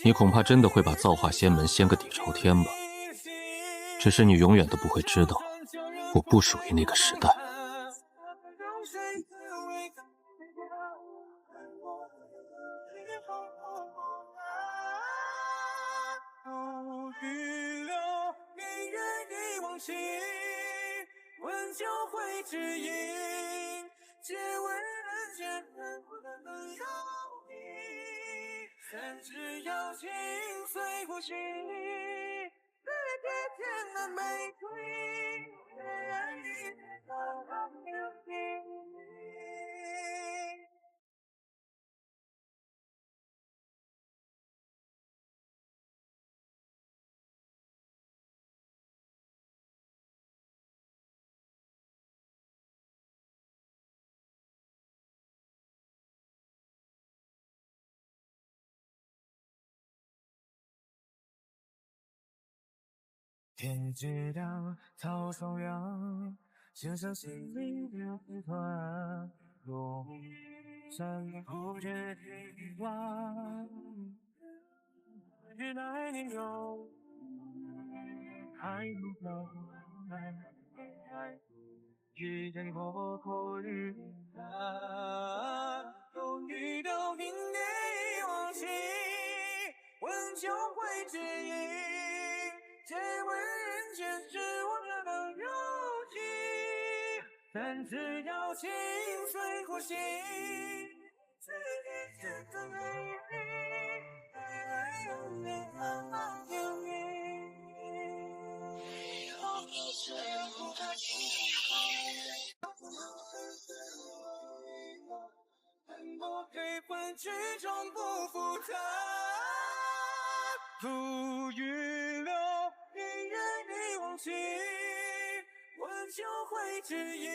你恐怕真的会把造化仙门掀个底朝天吧。只是你永远都不会知道，我不属于那个时代。天知道草松摇，就像心里的一团龙山不觉地望，原来你有还不够爱，遇见过口语啊，终于都凭你忘记，温酒会指引。借问人间是我的游记，但只要心随呼吸，自己显得美丽，爱有你，爱有你。我可以换取终不负他，不预留。情，温酒会指引，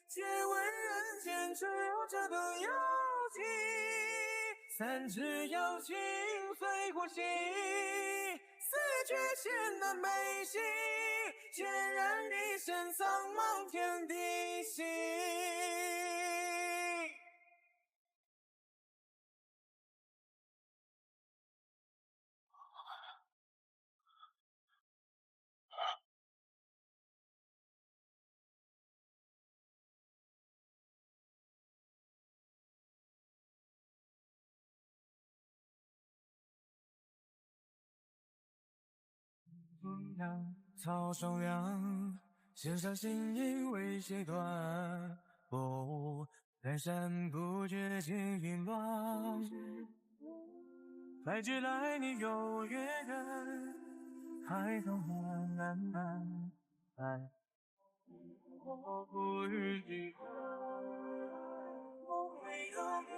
借问人间只有这个游记，三只妖精随呼吸，四绝显得美丽，孑然草上凉，弦上心音为谁断？阑珊不觉间云乱，白纸来你有月圆，海棠花难满载。我不与君分，我唯有你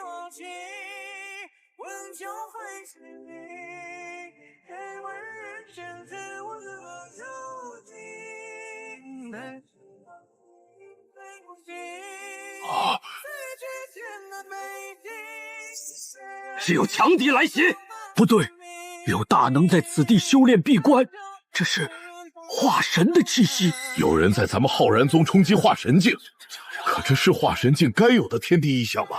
忘记，温酒会是你，黑问人间只我自有情，但是对不起。是有强敌来袭！不对，有大能在此地修炼闭关，这是化神的气息。有人在咱们浩然宗冲击化神境，可这是化神境该有的天地异象吗？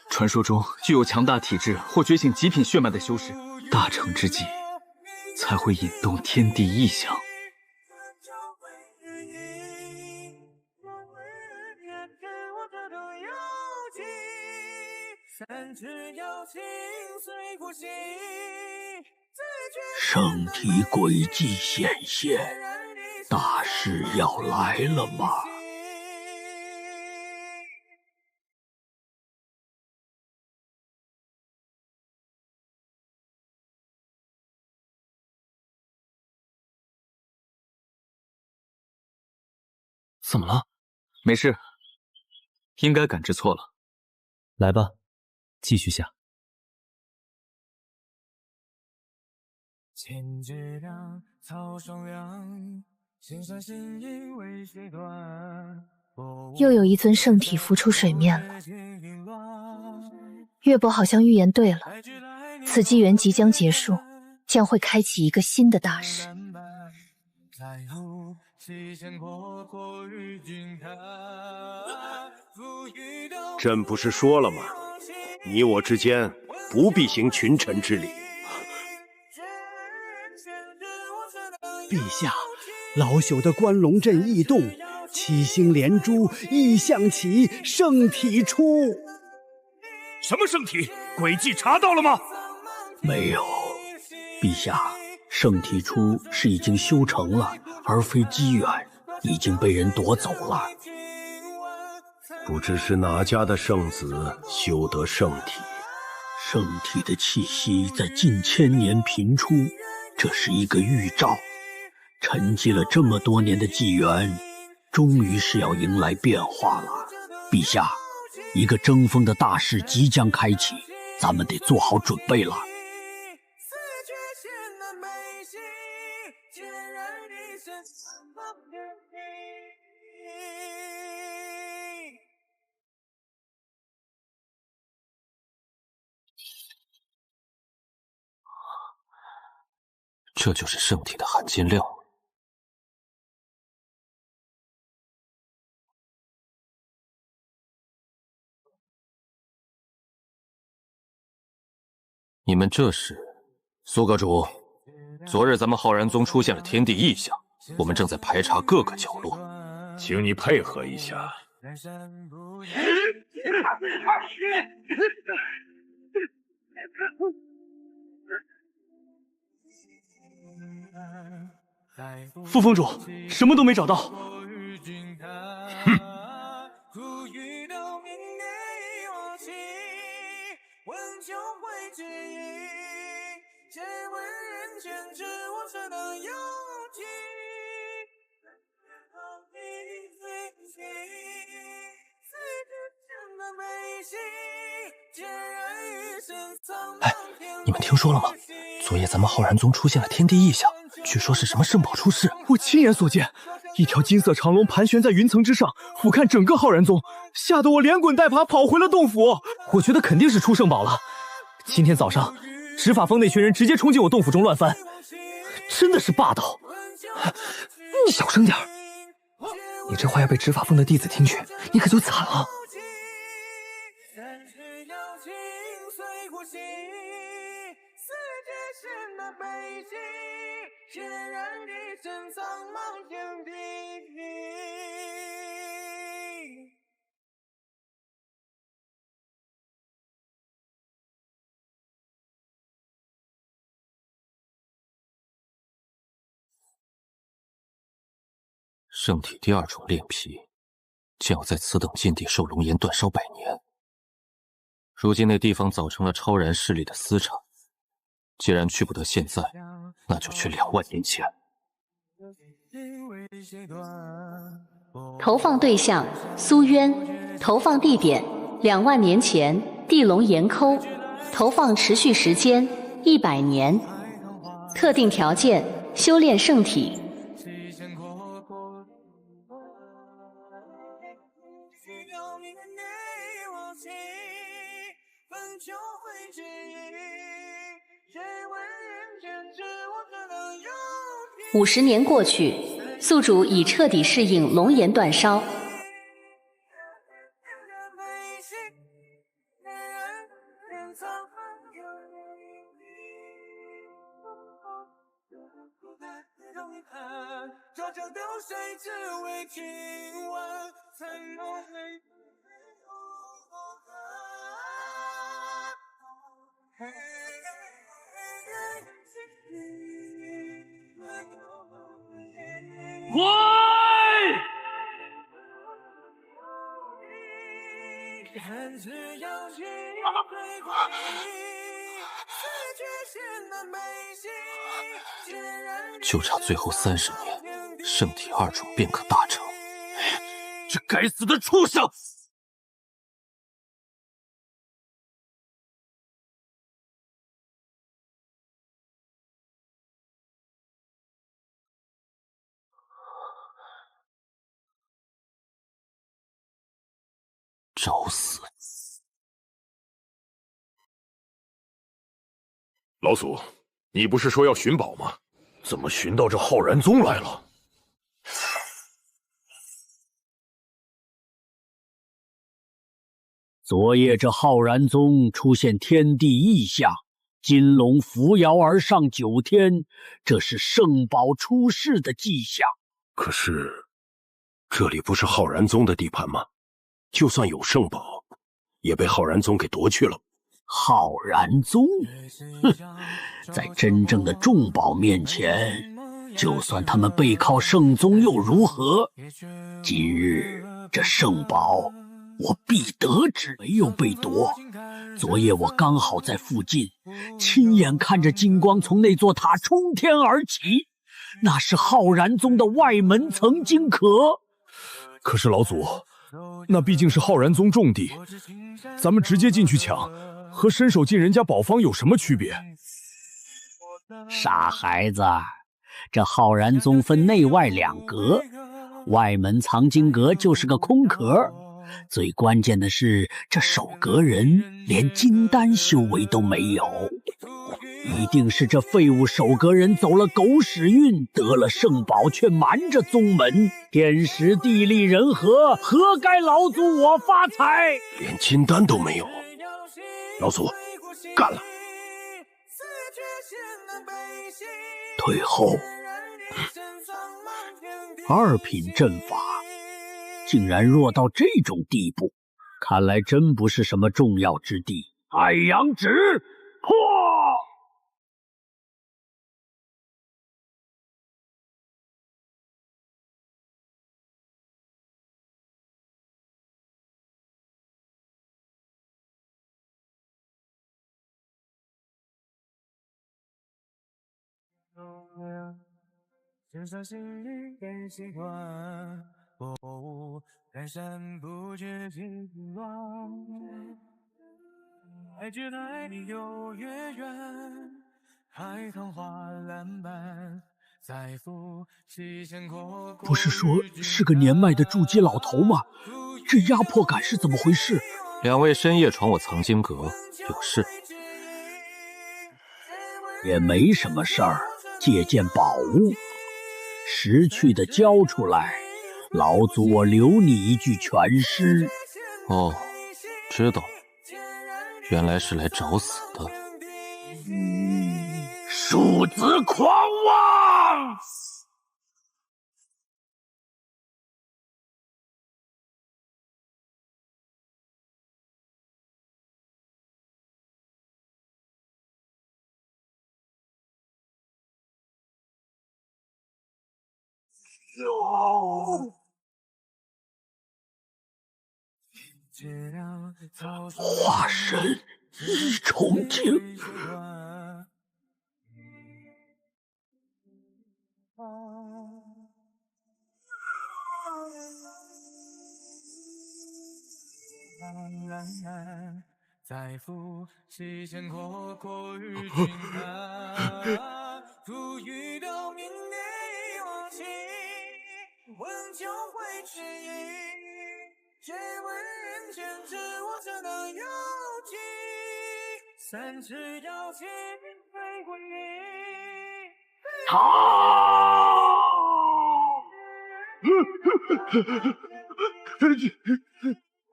传说中具有强大体质或觉醒极品血脉的修士，大成之际才会引动天地异象。圣体轨迹显现，大事要来了吗？怎么了？没事，应该感知错了。来吧，继续下。千纸凉，草上凉，弦上心音为谁断？又有一尊圣体浮出水面了。月伯好像预言对了，此纪元即将结束，将会开启一个新的大事。朕不是说了吗？你我之间不必行群臣之礼。陛下，老朽的关龙阵异动，七星连珠，异象起，圣体出。什么圣体？诡计查到了吗？没有，陛下，圣体出是已经修成了，而非机缘，已经被人夺走了。不知是哪家的圣子修得圣体？圣体的气息在近千年频出，这是一个预兆。沉寂了这么多年的纪元，终于是要迎来变化了。陛下，一个争锋的大事即将开启，咱们得做好准备了。这就是圣体的含金量。你们这是？苏阁主，昨日咱们浩然宗出现了天地异象，我们正在排查各个角落，请你配合一下。副峰主，什么都没找到。哼。哎，你们听说了吗？昨夜咱们浩然宗出现了天地异象，据说是什么圣宝出世。我亲眼所见，一条金色长龙盘旋在云层之上，俯瞰整个浩然宗，吓得我连滚带爬跑回了洞府。我觉得肯定是出圣宝了。今天早上，执法峰那群人直接冲进我洞府中乱翻，真的是霸道。你小声点儿！你这话要被执法峰的弟子听去，你可就惨了。圣体第2种炼皮，将要在此等禁地受龙炎煅烧100年。如今那地方早成了超然势力的私产，既然去不得现在，那就去2万年前。投放对象苏渊，投放地点2万年前地龙岩沟，投放持续时间100年，特定条件修炼圣体。50年过去，宿主已彻底适应龙炎煅烧。喂！就差最后30年，圣体2种便可大成。这该死的畜生！找死！老祖，你不是说要寻宝吗？怎么寻到这浩然宗来了？昨夜这浩然宗出现天地异象，金龙扶摇而上9天，这是圣宝出世的迹象。可是，这里不是浩然宗的地盘吗？就算有圣宝，也被浩然宗给夺去了。浩然宗，在真正的重宝面前，就算他们背靠圣宗又如何？今日这圣宝，我必得之，没有被夺。昨夜我刚好在附近，亲眼看着金光从那座塔冲天而起，那是浩然宗的外门层金壳。可是老祖，那毕竟是浩然宗重地，咱们直接进去抢，和伸手进人家宝方有什么区别？傻孩子，这浩然宗分内外2格，外门藏经阁就是个空壳。最关键的是，这守阁人连金丹修为都没有，一定是这废物守阁人走了狗屎运，得了圣宝却瞒着宗门，天时地利人和，何该老祖我发财？连金丹都没有，老祖，干了！退后！2品阵法竟然弱到这种地步，看来真不是什么重要之地。太阳指破！至少心里更习惯，看山不觉心乱，爱只爱你有月圆，海棠花烂漫，再赴西线过。不是说是个年迈的筑基老头吗？这压迫感是怎么回事？2位深夜闯我藏经阁，有事？也没什么事儿，借件宝物。识趣的交出来，老祖我留你一句全诗。哦，知道了，原来是来找死的。庶子狂妄！化身一重庆。再赴西线阔阔与君看，不遇到明年往昔，问酒会知音，借问人间知我这等幽寂，3尺瑶琴飞过你。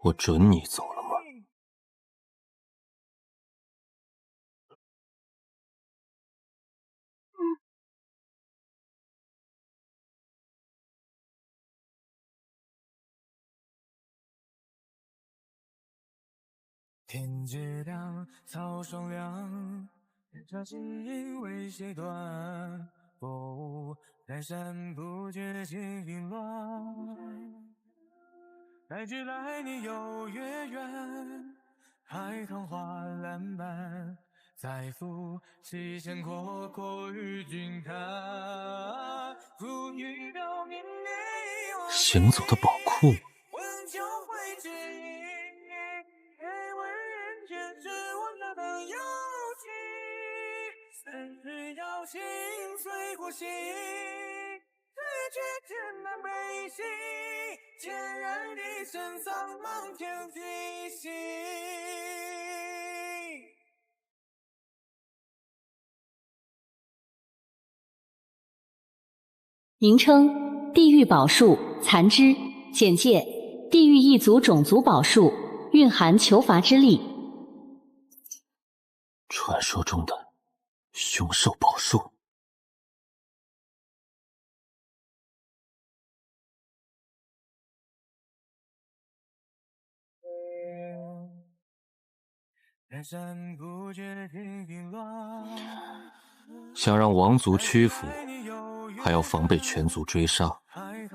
我准你走了吗？天之亮，草霜凉，人潮尽因为谁断？薄雾阑珊，不觉情云乱。白驹来，你有月圆，海棠花烂漫。再赴西线阔阔与君看，不遇到明年往昔。行走的宝库。问酒会知音，借问人间知我这等幽寂。3尺瑶琴随过隙，对却艰难悲喜，孑然一身苍茫天地心。名称：地狱宝树残枝。简介：地狱一族种族宝树，蕴含求伐之力。传说中的凶兽宝树。想让王族屈服，还要防备全族追杀，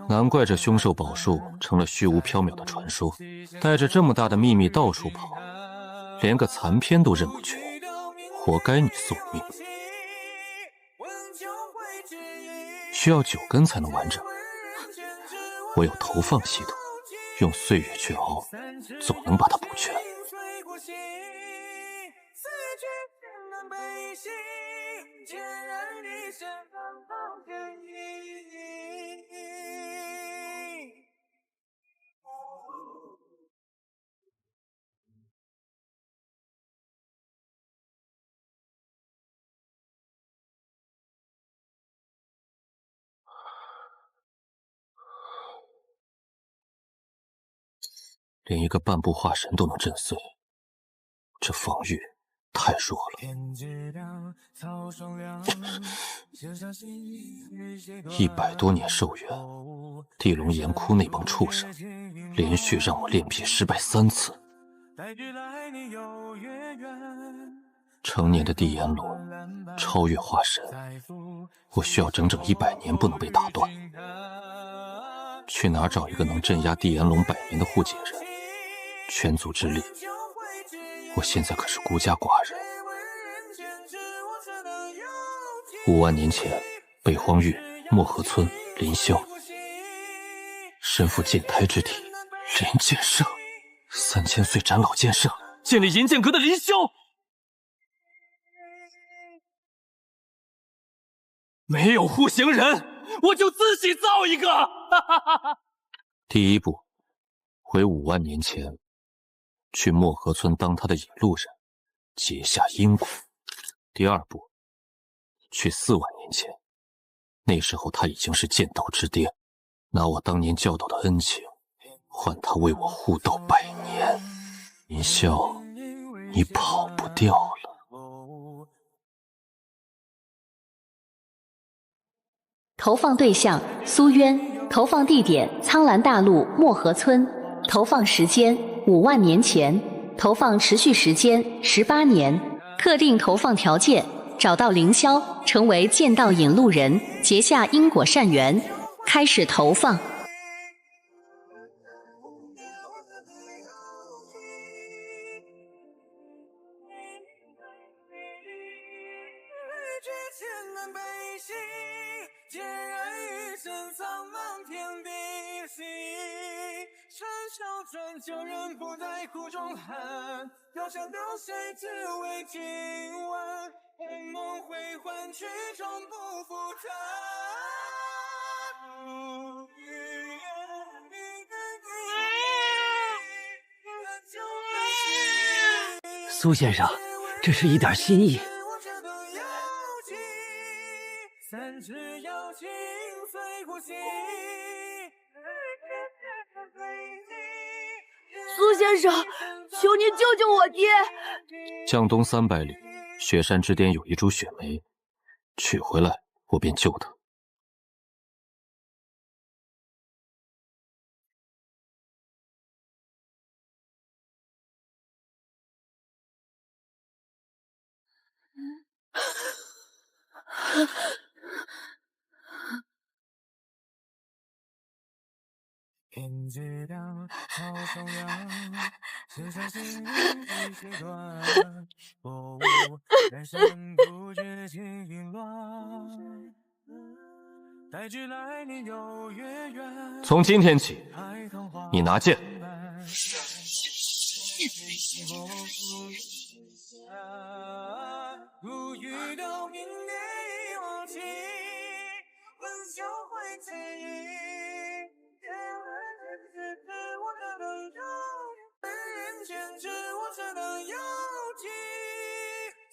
难怪这凶兽宝树成了虚无缥缈的传说。带着这么大的秘密到处跑，连个残篇都认不全，活该你送命。需要9根才能完整，我有投放系统，用岁月去熬，总能把它补全。连一个半步化神都能震碎，这防御太弱了。100多年寿元，地龙岩窟那帮畜生，连续让我练癖失败3次。成年的地炎龙超越化神，我需要整整100年不能被打断。去哪找一个能镇压地炎龙100年的护解人？全族之力，我现在可是孤家寡人。5万年前，北荒域、漠河村、林霄，身负剑胎之体，林剑圣，3000岁斩老剑圣，建立银剑阁的林霄。没有护行人，我就自己造一个。第一步，回5万年前，去漠河村当他的引路人，结下因果。第二步，去4万年前，那时候他已经是剑道之巅，拿我当年教导的恩情，换他为我护道100年。林霄，你跑不掉了。投放对象苏渊，投放地点苍兰大陆漠河村，投放时间5万年前，投放持续时间18年，特定投放条件：找到凌霄，成为剑道引路人，结下因果善缘。开始投放。旧人不在苦中喊，飘香流水只为今晚，梦回换曲终不复弹。苏先生，这是一点心意。三只妖精随呼吸。苏先生，求您救救我爹！向东300里，雪山之巅有一株雪梅，取回来，我便救他。天知道好重要，世上心灵一些断，不人生不觉经乱。待至来年又月圆。从今天起，你拿剑。不遇到明年忘记，问修会记忆。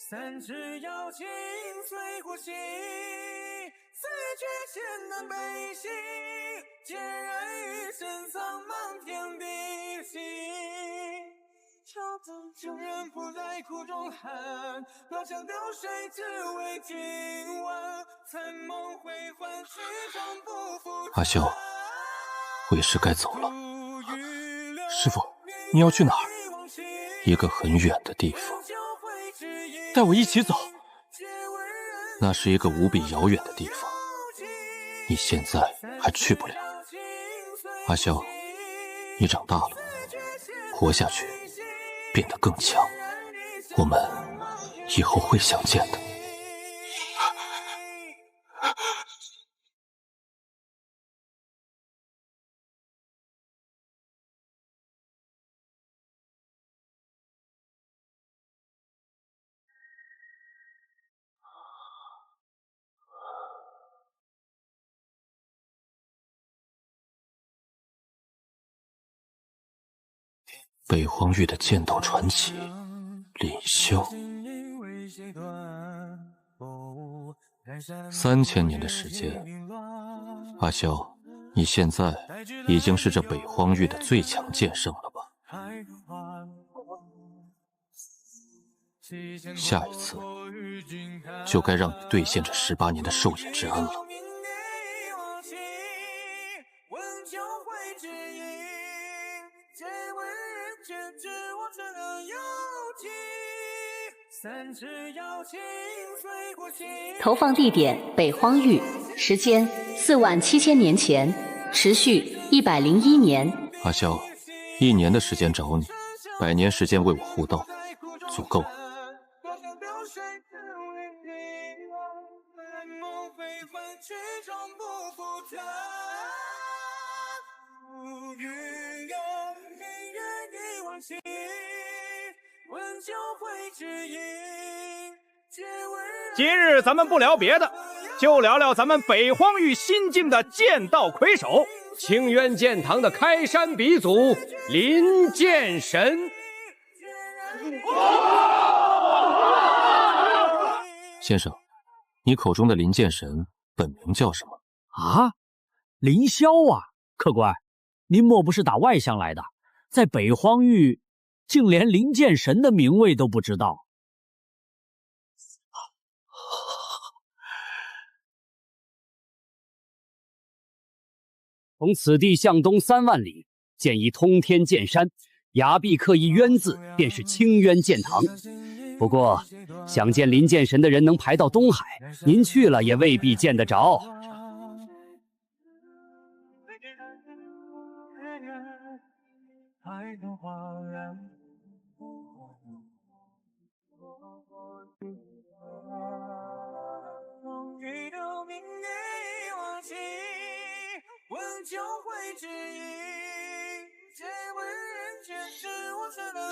三只妖精随呼吸，四绝千难悲喜，孑然一身苍茫天地心。超等旧人不在苦中喊，飘香流水只为今晚，残梦回幻曲终不复。阿萧，我也是该走了。师傅，你要去哪儿？一个很远的地方。带我一起走。那是一个无比遥远的地方，你现在还去不了。阿萧，你长大了，活下去，变得更强，我们以后会相见的。北荒域的剑道传奇，林霄。3000年的时间，阿萧，你现在已经是这北荒域的最强剑圣了吧？下一次，就该让你兑现这18年的授业之恩了。投放地点北荒域，时间4万7000年前，持续101年。阿萧，1年的时间找你，100年时间为我护道，足够了。今日咱们不聊别的，就聊聊咱们北荒域新晋的剑道魁首，清渊剑堂的开山鼻祖林剑神。先生，你口中的林剑神本名叫什么？啊，林霄啊，客官，您莫不是打外乡来的，在北荒域竟连灵剑神的名位都不知道？从此地向东3万里，见一通天剑山，崖壁刻一渊字，便是清渊剑堂。不过，想见灵剑神的人能排到东海，您去了也未必见得着。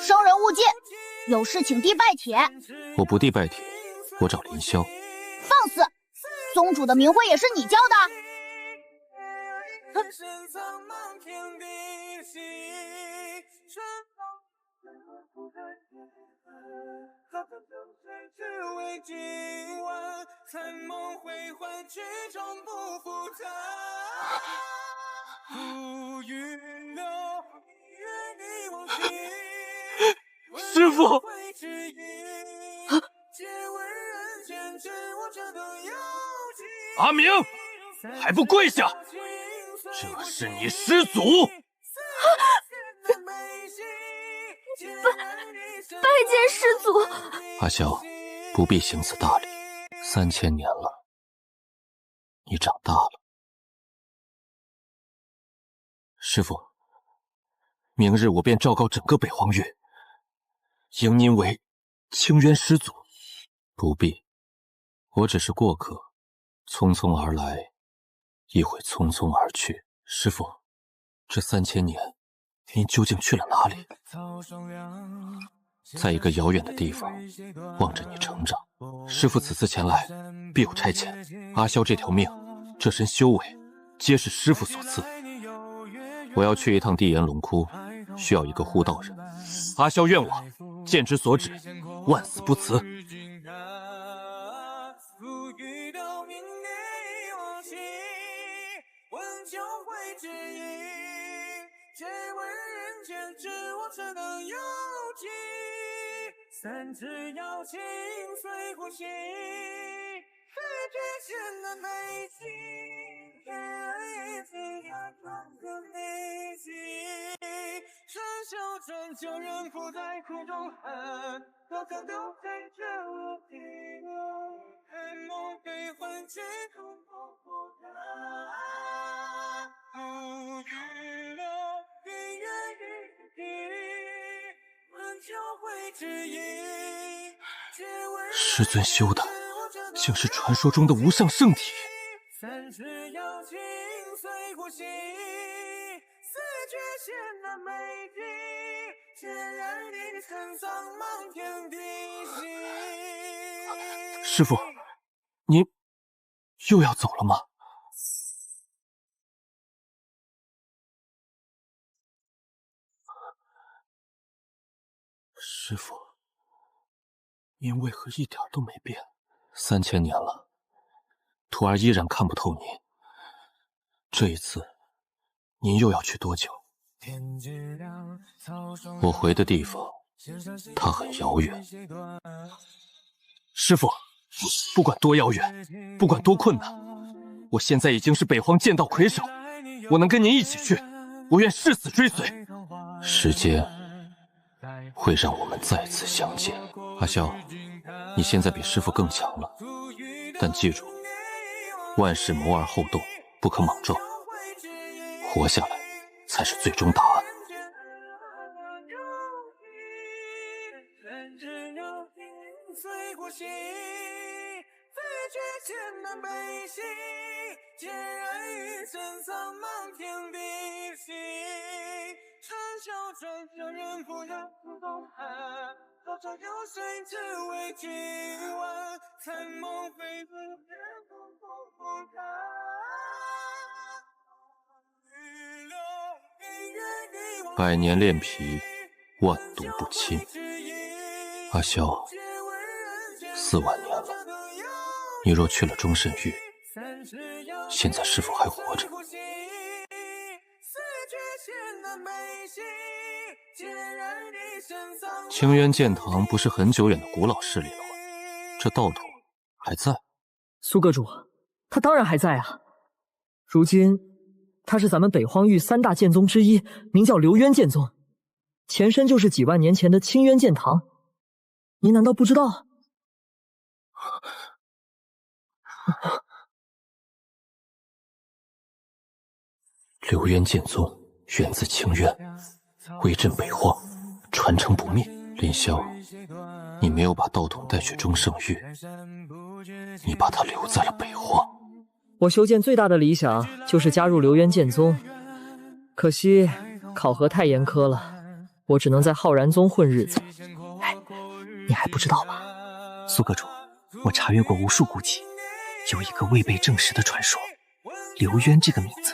生人勿近，有事请递拜帖。我不递拜帖，我找林霄。放肆！宗主的名讳也是你教的？师傅，阿明，还不跪下！这是你师祖。拜见师祖。阿萧，不必行此大礼。3000年了，你长大了。师傅，明日我便昭告整个北荒域，迎您为清渊师祖。不必，我只是过客，匆匆而来，亦会匆匆而去。师傅，这3000年，您究竟去了哪里？在一个遥远的地方，望着你成长。师傅此次前来，必有差遣。阿萧这条命，这身修为，皆是师傅所赐。我要去一趟地岩龙窟，需要一个护道人。阿萧愿往，剑之所指，万死不辞。三只妖精随呼吸，是绝世的美景，一次要装个内心，伸手拯救人不在苦中喊，多可都在这无底，黑梦被唤起，痛痛不堪，不语了，音乐一滴。师尊修的，竟是传说中的无上圣体。三只妖精随呼吸，四绝仙的美景，渲染你的沧桑漫天地心。师父，您又要走了吗？师父，您为何一点都没变？3000年了，徒儿依然看不透您。这一次，您又要去多久？我回的地方，它很遥远。师父，不管多遥远，不管多困难，我现在已经是北荒剑道魁首，我能跟您一起去，我愿誓死追随。时间会让我们再次相见。阿萧，你现在比师父更强了，但记住，万事谋而后动，不可莽撞，活下来才是最终答案。百年炼皮，万毒不侵。阿萧，4万年了，你若去了中圣域，现在是否还活着？清渊剑堂不是很久远的古老势力了吗？这道统还在？苏阁主，他当然还在啊。如今他是咱们北荒域3大剑宗之一，名叫流渊剑宗，前身就是几万年前的清渊剑堂。您难道不知道？流渊剑宗源自清渊，威震北荒，传承不灭。林萧，你没有把道统带去中圣域，你把他留在了北荒。我修剑最大的理想就是加入流渊剑宗，可惜考核太严苛了，我只能在浩然宗混日子。哎，你还不知道吗？苏阁主，我查阅过无数古籍，有一个未被证实的传说，流渊这个名字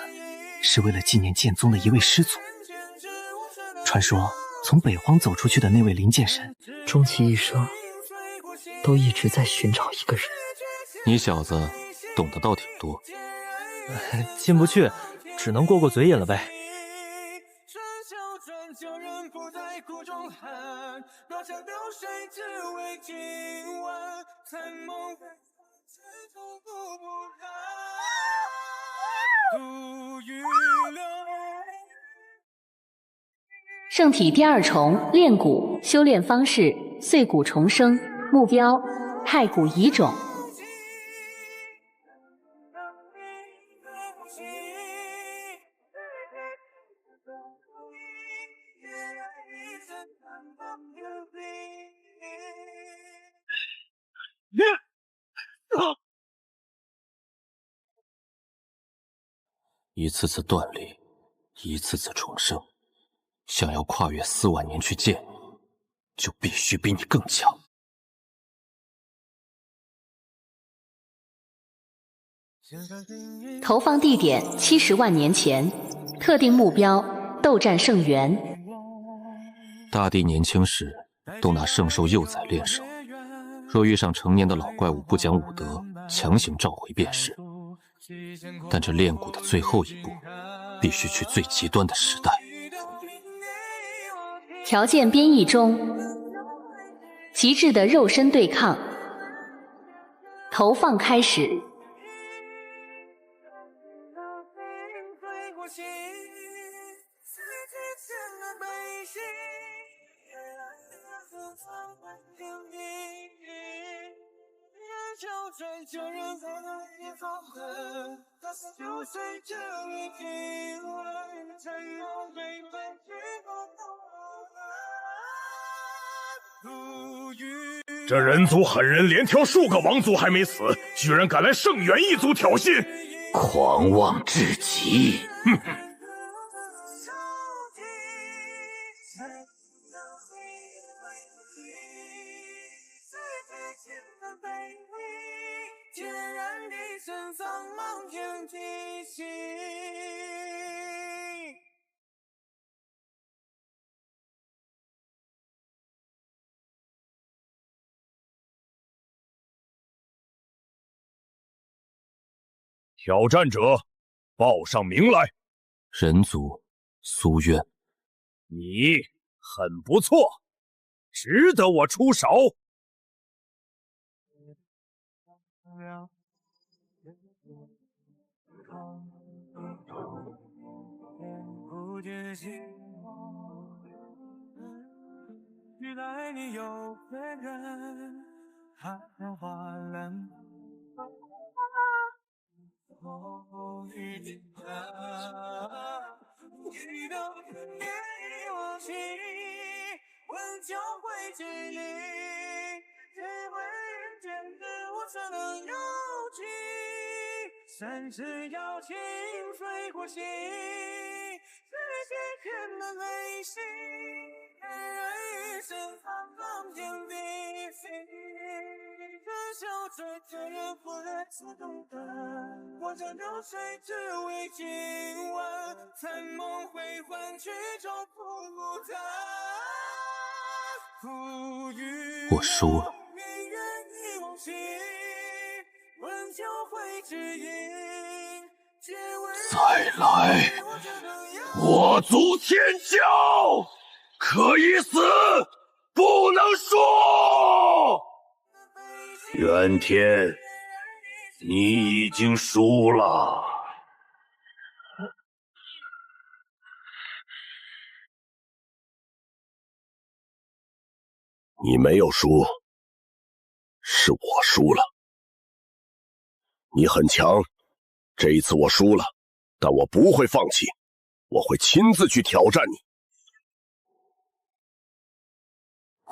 是为了纪念剑宗的一位师祖。传说从北荒走出去的那位灵剑神，终其一生都一直在寻找一个人。你小子懂得倒挺多。进不去，只能过过嘴瘾了呗。圣体第2重炼蛊，修炼方式：碎骨重生，目标：太古遗种。一次次断裂，一次次重生。想要跨越4万年去见你，就必须比你更强。投放地点70万年前，特定目标：斗战圣元。大帝年轻时都拿圣兽幼崽练手，若遇上成年的老怪物不讲武德，强行召回便是。但这炼蛊的最后一步，必须去最极端的时代。条件编译中，极致的肉身对抗。投放开始。这人族狠人连挑数个王族还没死，居然敢来圣元一族挑衅，狂妄至极！哼！挑战者，报上名来。人族苏渊，你很不错，值得我出手。期待你有别人，还能花冷。一道别已忘记，温酒会治愈，体会人间的我才能有情。三世瑶情水火星，世界天的泪心，人一生苍苍天地心。这小嘴的人不能自动的，我将流水只为今晚，残梦回魂曲中不淡。我输了。温酒会知音，再来，我族天骄，可以死，不能输。元天，你已经输了。你没有输，是我输了。你很强，这一次我输了，但我不会放弃，我会亲自去挑战你。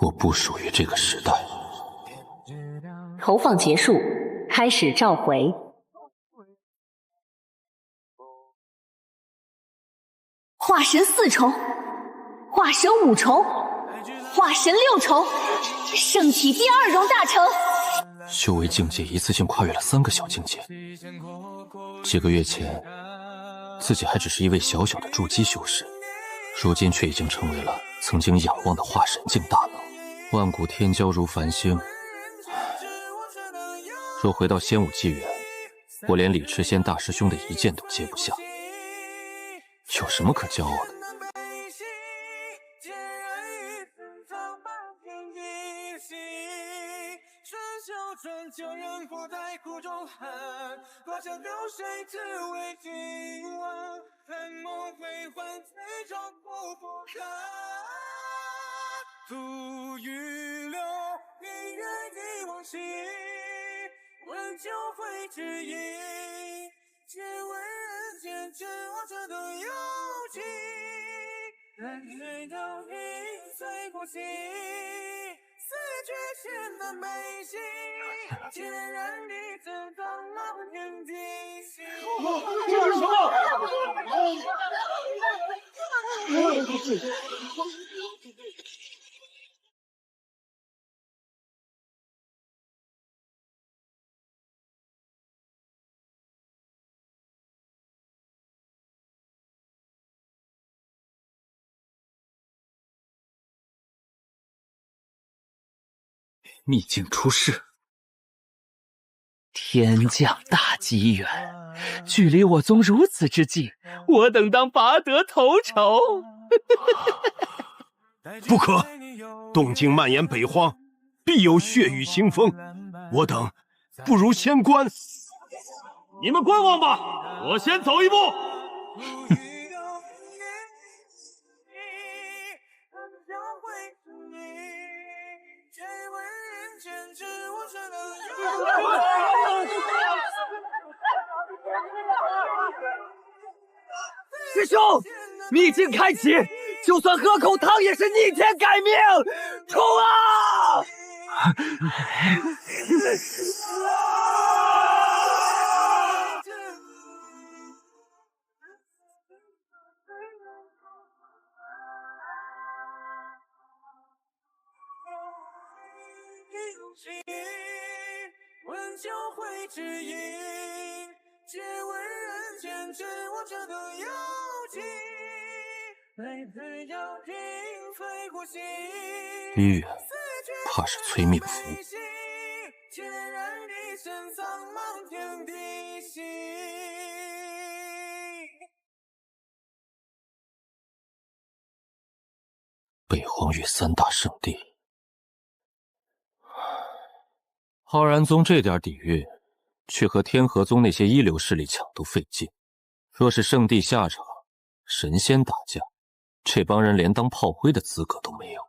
我不属于这个时代。投放结束，开始召回。化神4重，化神5重，化神6重，圣体第2荣大成。修为境界一次性跨越了3个小境界。几个月前，自己还只是一位小小的筑基修士，如今却已经成为了曾经仰望的化神境大能。万古天骄如繁星，若回到仙武纪元，我连李持仙大师兄的一剑都接不下，有什么可骄傲的？旧人不在苦中寒，多少流水只为今晚，残梦归还，最终不堪。足雨流，明月一往昔，问酒会知音，借问人间只我这等幽情，任水倒影随呼吸。四绝前的美心，孑然立正当老天地心。这是什么？秘境出世，天降大机缘，距离我宗如此之近，我等当拔得头筹。不可！动静蔓延北荒，必有血雨腥风，我等不如先观。你们观望吧，我先走一步。师兄，秘境开启，就算喝口汤也是逆天改命，冲啊！问酒会知音，借问人间只我这等幽情，每次要听催呼吸。迂远，怕是催命符。孑然一身苍茫天地心。北荒域3大圣地，浩然宗这点底蕴，去和天河宗那些一流势力抢都费劲。若是圣地下场，神仙打架，这帮人连当炮灰的资格都没有。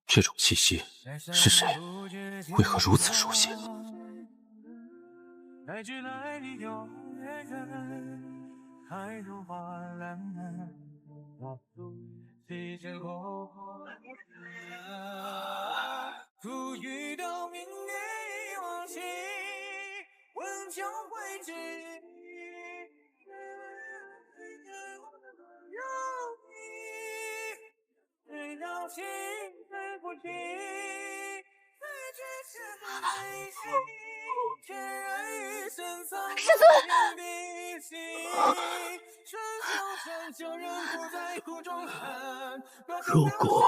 这种气息是谁？为何如此熟悉？突遇到明月一往昔，问酒会知音。谁道情非不羁，非觉前的美心。师尊。如果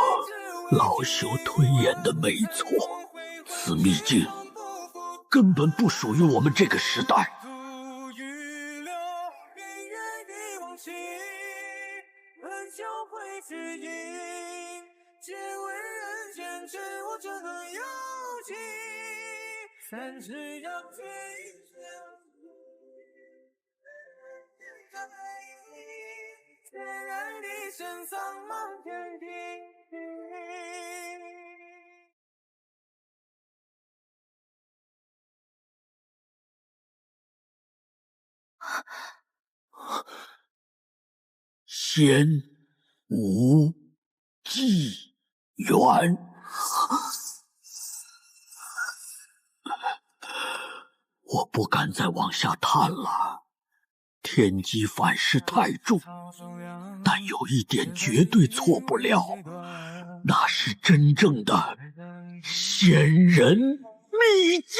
老朽推演的没错，此秘境根本不属于我们这个时代。仙无纪元，我不敢再往下探了。天机反噬太重，但有一点绝对错不了，那是真正的仙人秘境。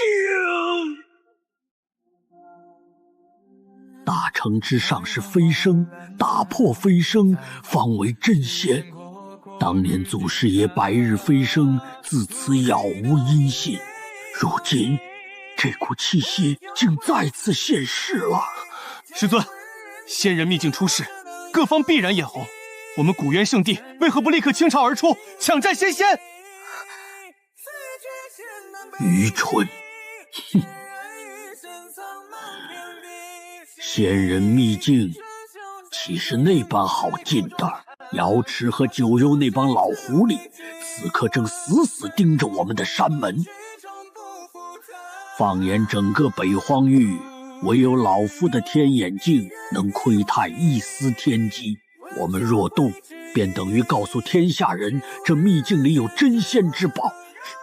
大城之上是飞升，打破飞升方为真仙。当年祖师爷白日飞升，自此杳无音信。如今这股气息竟再次现世了。师尊，仙人秘境出世，各方必然眼红。我们古元圣地为何不立刻倾巢而出，抢占仙仙？愚蠢！哼！仙人秘境岂是那般好进的？瑶池和九幽那帮老狐狸，此刻正死死盯着我们的山门。放眼整个北荒域，唯有老夫的天眼镜能窥探一丝天机。我们若动，便等于告诉天下人，这秘境里有真仙之宝。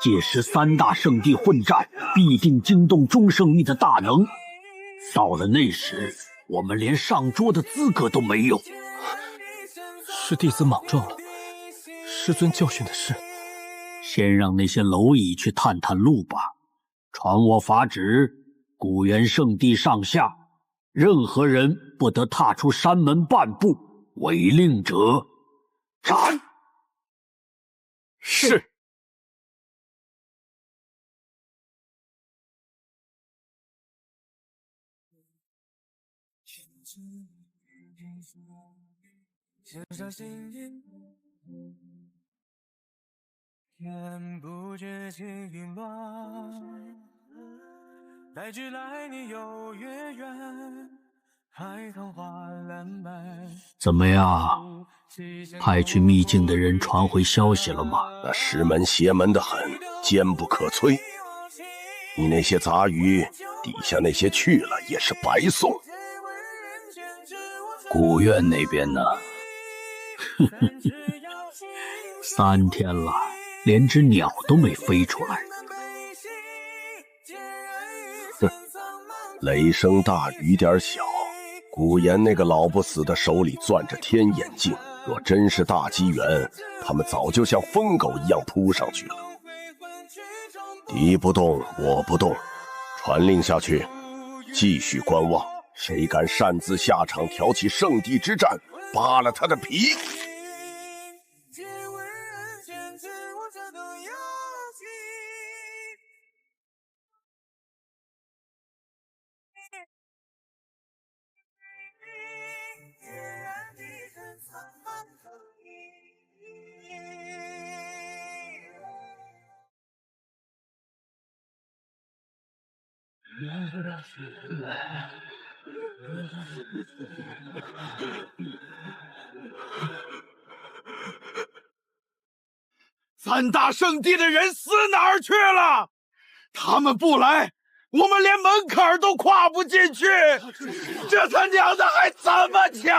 届时三大圣地混战，必定惊动中圣域的大能。到了那时，我们连上桌的资格都没有。是弟子莽撞了，师尊教训的是。先让那些蝼蚁去探探路吧。传我法旨，古元圣地上下，任何人不得踏出山门半步，违令者斩。是。天不觉情云乱，待至来年又月圆，海棠花烂漫。怎么样？派去秘境的人传回消息了吗？那石门邪门的很，坚不可摧。你那些杂鱼，底下那些去了也是白送。古院那边呢？3天了，连只鸟都没飞出来。哼，雷声大雨点小，古岩那个老不死的手里攥着天眼镜，若真是大机缘，他们早就像疯狗一样扑上去了。敌不动我不动，传令下去，继续观望，谁敢擅自下场挑起圣地之战，扒了他的皮。三大圣地的人死哪儿去了？他们不来，我们连门槛都跨不进去，这他娘的还怎么抢？